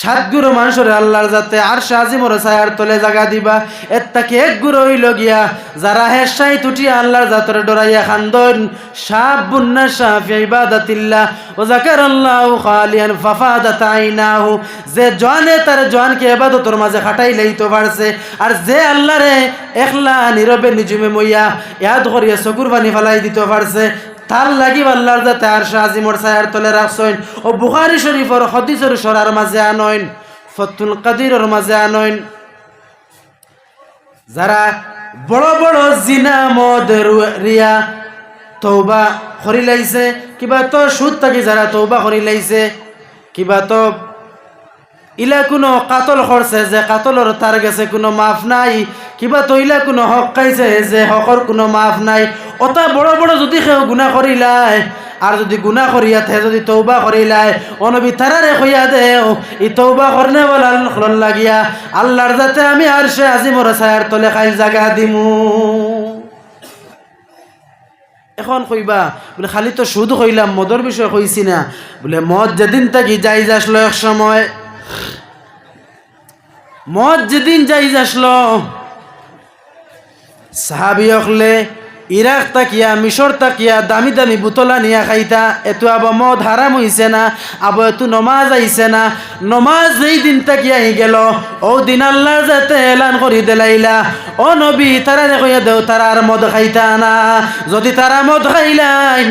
সাত গুরু মানুষের আল্লাহর যাতে আর শাহিমর ছায়ার তলে জায়গা দিবা এর তাকে এক গুরু হইল গিয়া যারা হেসাই তুটিয়া আল্লাহর জাতরে ডরাইয়া খান্দন শাবুন্না শাফি ইবাদাতিল্লাহ ও যাকারাল্লাহু খালিয়ান ফাফাদাত আইনাহু, যে জওয়ানে তার জওয়ানকে ইবাদতের মাঝে খাটাই লইতে পারছে আর যে আল্লাহরে একলা নীরবে নিজুমে মইয়া ইয়াদ করিয়া চকুর পানি ফেলাই দিতে পারছে তার লাগি আল্লাহর যাতে আর শাহিমর ছায়ার তলে রাখছেন। ও বুখারী শরীফের হাদিসের সরার মাঝে আনয়ন, ফতুল কাদিরের মাঝে আনয়ন, যারা বড় বড় জিনা মদ রিয়া তওবা করি লাইছে, কিবা তো সুদ থাকি যারা তওবা করি লাইছে, কিবা তো ইলা কোনো কাতল করছে যে কাতলর তার গেছে কোনো মাফ নাই, কিবা তো ইলা কোনো হক খাইছে যে হকর কোনো মাফ নাই। ওটা বড় বড় যদি কেউ গুনাহ করিলাই আর যদি গুনাহ করিয়া থে যদি তওবা করিলাই অনবী তারারে কইয়া দেও ই তওবা করনে বলার লাগিয়া আল্লাহর যাতে আমি আরশে আজিমর ছায়ার তলে খাইল জায়গা দিমু। এখন কইবা বলে খালি তো সুদ কইলাম, মদর বিষয় কইছি না। বলে মদ যেদিন থাকি যাইজ আসলো, এক সময় মদ যেদিন যাইজ আসলো সাহাবী হকলে ইরাক তাকিয়া মিশর তাকিয়া দামি দামি বোতলা নিয়া খাইতা। এতো আবার মদ হারাম হইছে না, আবার এতো নমাজ আইছে না। নমাজ যেই দিন তাকিয়া আই গেল ও দিন আল্লাহ যাতে এলান করি দিলাইলা ও নবী তারা কইয়া দেও তারা আর মদ খাইতা না। যদি তারা মদ খাইলাইন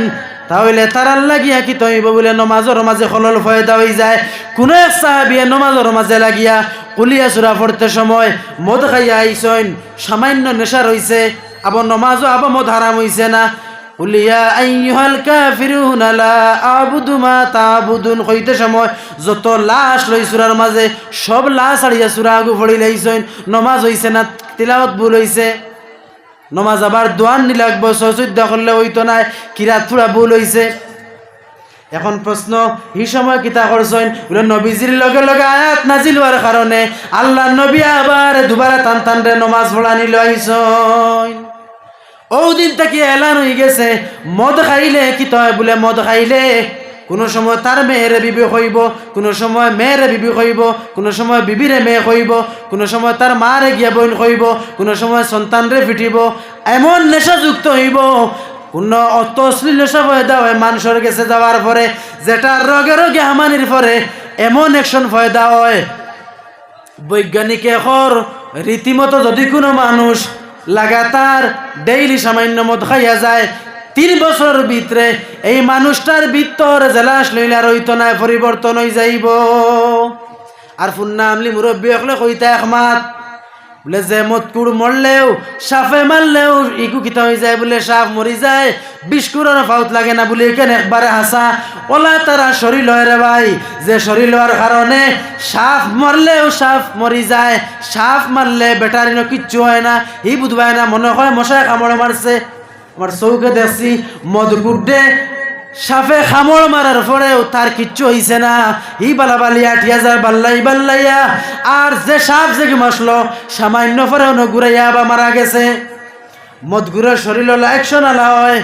তাহলে তারার লাগিয়া কি তৈব বলে নমাজের মাঝে খলল ফয়দা হয়ে যায়। কোন এক সাহাবিয়া নমাজের মাঝে লাগিয়া কুলিয়া সূরা পড়তে সময় মদ খাইয়া আইছেন, সামান্য নেশা রইছে, আবার নমাজও আবার মদ হারাম হইছে না। কুলিয়া আইয়ুহাল কাফিরুনা লা আবুদু মা তা'বুদুন কইতে সময় যত লাশ লই সূরার মাঝে সব লাশ আড়িয়া সূরা আগু পড়ি লাইছেন, নমাজ হইছে না, তিলাওয়াত ভুল হইছে। নমাজ আবার দোয়ান নি লাগবো, সজুদ্দা করলে হইতো না, কিরাত পুরা ভুল হইছে। এখন প্রশ্ন এই সময় কিতা করছেন বলে নবীজির লগে লগে আয়াত নাজিল হওয়ার কারণে আল্লাহ নবী আবার দুবারা টান টান রে নমাজ পড়ানি লইছেন। ও দিন থেকে এলান হয়ে গেছে মদ খাইলে কি তয় বলে মদ খাইলে কোনো সময় তার মেয়েরে বিবি হইব, কোনো সময় মেয়েরে বিবি হইব, কোনো সময় বিবিরে মেয়ে হইব, কোনো সময় তার মারে গিয়া বোন হইব, কোনো সময় সন্তানরে ফিটিব, এমন নেশাযুক্ত হইব। কোন অত অশ্লীল নেশা ফয়দা হয় মানুষের কাছে যাওয়ার পরে, যেটা রগে রগে হামানির পরে এমন অ্যাকশন ফয়দা হয়। বৈজ্ঞানিক এখন রীতিমতো যদি কোনো মানুষ লাগাতার ডেইলি সামান্য মদ খাইয়া যায় 3 বছরের ভিতরে এই মানুষটার ভিতর জেলাস লইলা রইত না, পরিবর্তন হয়ে যাইব। আর ফুন্না আমলি মুরব্বী হলে কইতা একমাত বলে যে মদকুড় মরলেও সাফে মারলেও ইকু কিতা হয়ে যায় বলে সাফ মরি যায়, বিস্কুরের ফাউত লাগে না বলে এখানে একবারে হাসা ওলা তারা শরীর হয় রে ভাই, যে শরীর হওয়ার কারণে সাফ মরলেও সাফ মরি যায়, সাফ মারলে ব্যাটারিনো কিচ্ছু হয় না, হি বুঝবায় না, মনে হয় মশায় কামড় মারছে। আমার চৌকে দেখছি মদকুড়ে সাফে খামড় মারার পরেও তার কিচ্ছু হইছে না, ই বালাবালিয়া 8000 বাল্লাই বাল্লাইয়া আর যে সাপ যে মাসলো সামান্য পরেও ঘুরাইয়া বা মারা গেছে। মদগুরের শরীর হলো অ্যাকশন আলা হয়।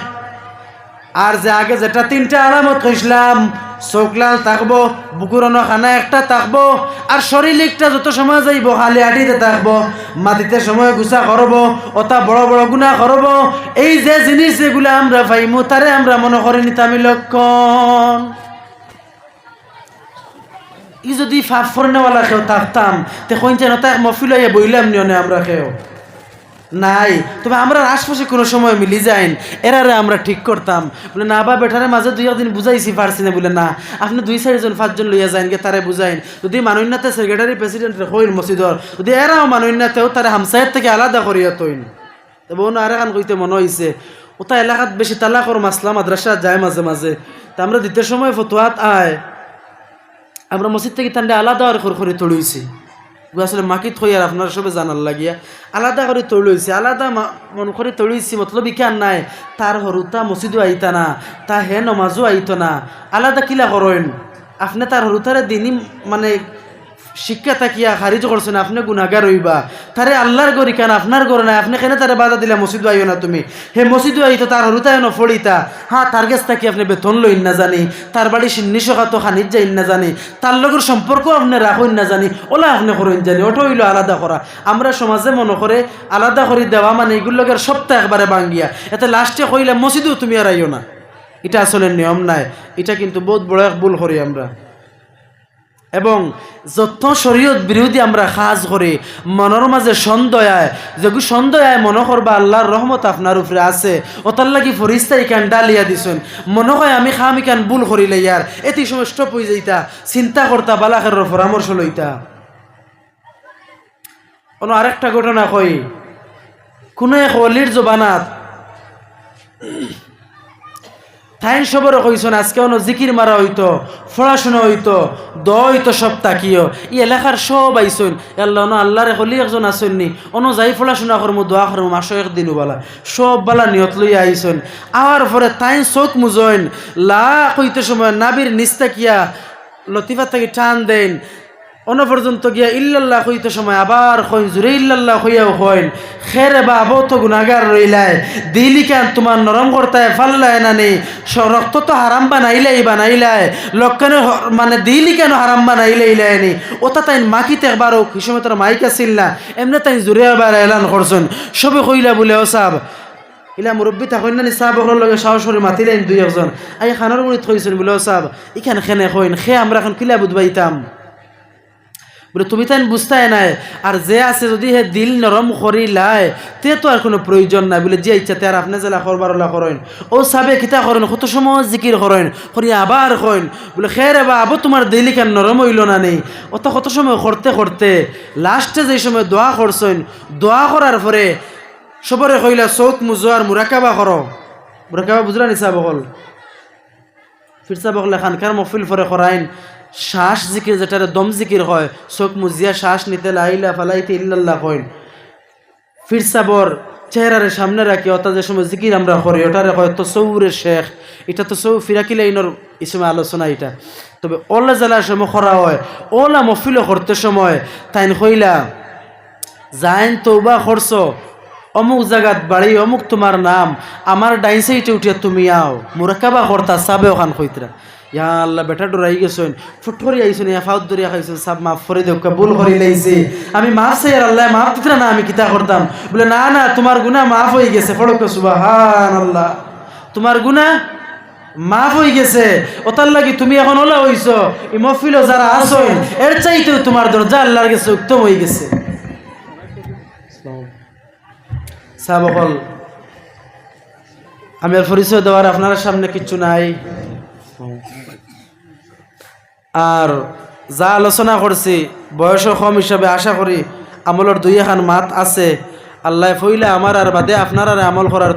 আর যে আগে যেটা 3টা আলামত কইছিলাম, চোখ লাল থাকবো, বুকুরনো খানা একটা থাকবো, আর শরীর একটা যত সময় যাইব খালি আটিতে থাকবো, মাটিতে সময় গুছা করবো, ওটা বড় বড় গুণা করবো। এই যে জিনিস যেগুলো আমরা পাইমু তারে আমরা মনে করি নিতামি লক্ষণ। ই যদি ফাফ ফরনেওয়ালা কেউ থাকতাম তে কইছেন ওটা মফিলাইয়া বইলাম নিয়নে আমরা কেউ নাই, তবে আমরা আশপাশে কোনো সময় মিলি যাইন এরারে আমরা ঠিক করতাম। বলে না বা বেটারে মাঝে 2 দিন বুঝাইছি পারছি না, বলে না আপনি 2-4 জন 5 জন লইয়া যাইন গে তারে বুঝাইন। যদি মানুন্যাতে সেক্রেটারি প্রেসিডেন্ট হইল মসজিদর, যদি এরাও মানুন্যাতেও তারে হামসায়ের থেকে আলাদা করিয়া তৈন। তবে অন্য আর এখন কইতে মনে হয়েছে ওটা এলাকাত বেশি তালাকর মাসলা মাদ্রাসা যায় মাঝে মাঝে, তা আমরা দিতে সময় ফতোয়াত আয় আমরা মসজিদ থেকে তান্ডে আলাদা আর খড়খড়ি তড়িয়েছি আসলে মাকিত হই আর আপনারা সবে জানার লাগিয়া আলাদা করে তৈলইছে, আলাদা মন করে তৈলইছি মতলব ইকান নাই তার হরুতা মসজিদও আইতা না, তা হে নমাজও আইত না, আলাদা কিলা করেন আপনি তার হরুতারে দিনই মানে শিক্ষা থাকিয়া খারিজ করছেন আপনি গুনাহগার হইবা তারে আল্লাহর গরি কেন আপনার গর নাই আপনি কেন তারে বাধা দিলা মসজিদ আইও না তুমি হে মসজিদ আইতো তার হরুতায় ন ফড়িতা হ্যাঁ তার কাছ থাকি আপনি বেতন লইন না জানি তার বাড়ি সিন্নিশখাতো খানিজ যাইন না জানি তার লগের সম্পর্ক আপনি রাখুন না জানি ওলা আপনি করুন জানি ওটা হইল আলাদা করা আমরা সমাজে মনে করে আলাদা করে দেওয়া মানে এগুলো লগের সপ্তাহ একবারে ভাঙ্গিয়া এতে লাস্টে কইলা মসজিদেও তুমি আর আইও না এটা আসলে নিয়ম নাই এটা কিন্তু বহুত বড় এক ভুল করি আমরা এবং যত শরীয়ত বিরোধী আমরা কাজ করি মনের মাঝে সন্দেহায় যেগু সন্দেহায় মনে করবা আল্লাহর রহমত আপনার উপরে আছে ওতার লাগি ফরিস্তা ইকান ডালিয়া দিছেন মনে হয় আমি খাম ইকান ভুল করিলে ইয়ার এটি সময় স্টপ হয়ে যাইতা চিন্তা করতা বালাখের পরামর্শ লইতা অন্য আরেকটা ঘটনা কই কোনো এক অলির জবানাত তাইন সবরে কইছেন আজকে অন্য জিকির মারা হইতো পড়াশোনা হইতো হইতো সব তাকিও ই এলাকার সব আইসন আল্লাহ আল্লাহর হলি একজন আসেননি অন্য যাই পড়াশোনা করবো দোয়া করবো মাসো একদিন বালা সব বালা নিয়ত লইয়া আইসন আওয়ার পরে তাইন চোখ মুজইন লা কইতে সময় নাবির নিস্তাকিয়া লতিফা থেকে টান দেন অন্য পর্যন্ত গিয়া ইল্লাল্লাহ কইতে সময় আবার কইন জুড়ে ইল্লাল্লাহ কইয়াও কইন খেরে বা আবো তো গুনাগার রইলায় দিলি কেন তোমার নরম করতায় ফাল্লায় না নেই রক্ত তো হারাম বানাইলাই লক্ষণে মানে দিলি কেন হারাম বানাইলাই নি ওটা তাই মাকিতে একবারও হিসেবে তোর মাইক আসিল না এমনি তাই জুড়ে আবার এলান করছেন সবে কইলা বলে ও সাব ইলা মুরব্বী থাকেন না চাহ বকর লগে সাহস করে মাতিলেন দুই একজন আই খানোর মুড়িত কইছেন বলে ও সাব ইখান খেনে কইন খে আমরা এখন কিলা বুধবাইতাম বলে তুমি তাই বুঝতাই নাই আর যে আছে যদি হে দিল নরম করিলায় তে তো আর কোনো প্রয়োজন নাই বলে যে ইচ্ছা তে আর আপনি জেলা করবারলা করেন ও সাবে কিতা করেন কত সময় জিকির করেন করি আবার কইন বলে খেরে বা আবো তোমার দিল কেন নরম হইল না নেই অত কত সময় করতে করতে লাস্টে যে সময় দোয়া করছেন দোয়া করার পরে সবরে কইলা চোখ মুজোয়ার মুরাকাবা করো মুরাকাবা বুঝলা নিসা বকল ফিরসা বকলে খানকার মফিল ফরে করাইন শ্বাস জিকির যেটারে দম জিকির হয় চোখ মুজিয়া শ্বাস নিতে লাইলা ফালাইতে ইল্লাল্লাহ কইন ফিরসাবর চেহারারে সামনে রাখি অর্থাৎ যে সময় জিকির আমরা করি ওটারে হয় তো সৌরে শেখ এটা তো সৌ ফিরাকি লাইনের এই সময় আলোচনা এটা তবে ওলা জেলার সময় করা হয় ওলা মফিলও করতে সময় তাইন কইলা যাইন তৌবা করছ অমুক জায়গাত বাড়ি অমুক তোমার নাম আমার ডাইন সাইডে উঠিয়া তুমি আও মুরাকাবা করতা সাবে ওখান কইতরা ইয়া আল্লাহ বেটা ডরাই গেছেন ফুটফরি আইছেন ইয়া ফাউদ দরিয়া খাইছেন সব মাফ করে দেও কবুল করি লাইছে আমি মাফ চাই আর আল্লাহ মাফ দিতরা না আমি কিতা করতাম বলে না না তোমার গুনাহ মাফ হয়ে গেছে ফড়ক সুবহানাল্লাহ তোমার গুনাহ মাফ হয়ে গেছে ওতার লাগি তুমি এখন ওলা হইছো এই মহফিলে যারা আছেন এর চাইতেও তোমার দরজা আল্লাহর কাছে উত্তম হয়ে গেছে সাবকল আমি আর পরিচয় দেওয়ার আপনার সামনে কিচ্ছু নাই আর যা আলোচনা করছি বয়স কম হিসাবে আশা করি আমলের দুই এখান মাত আছে আল্লাহ ফইলে আমার আর বাদে আপনার আর আমল করার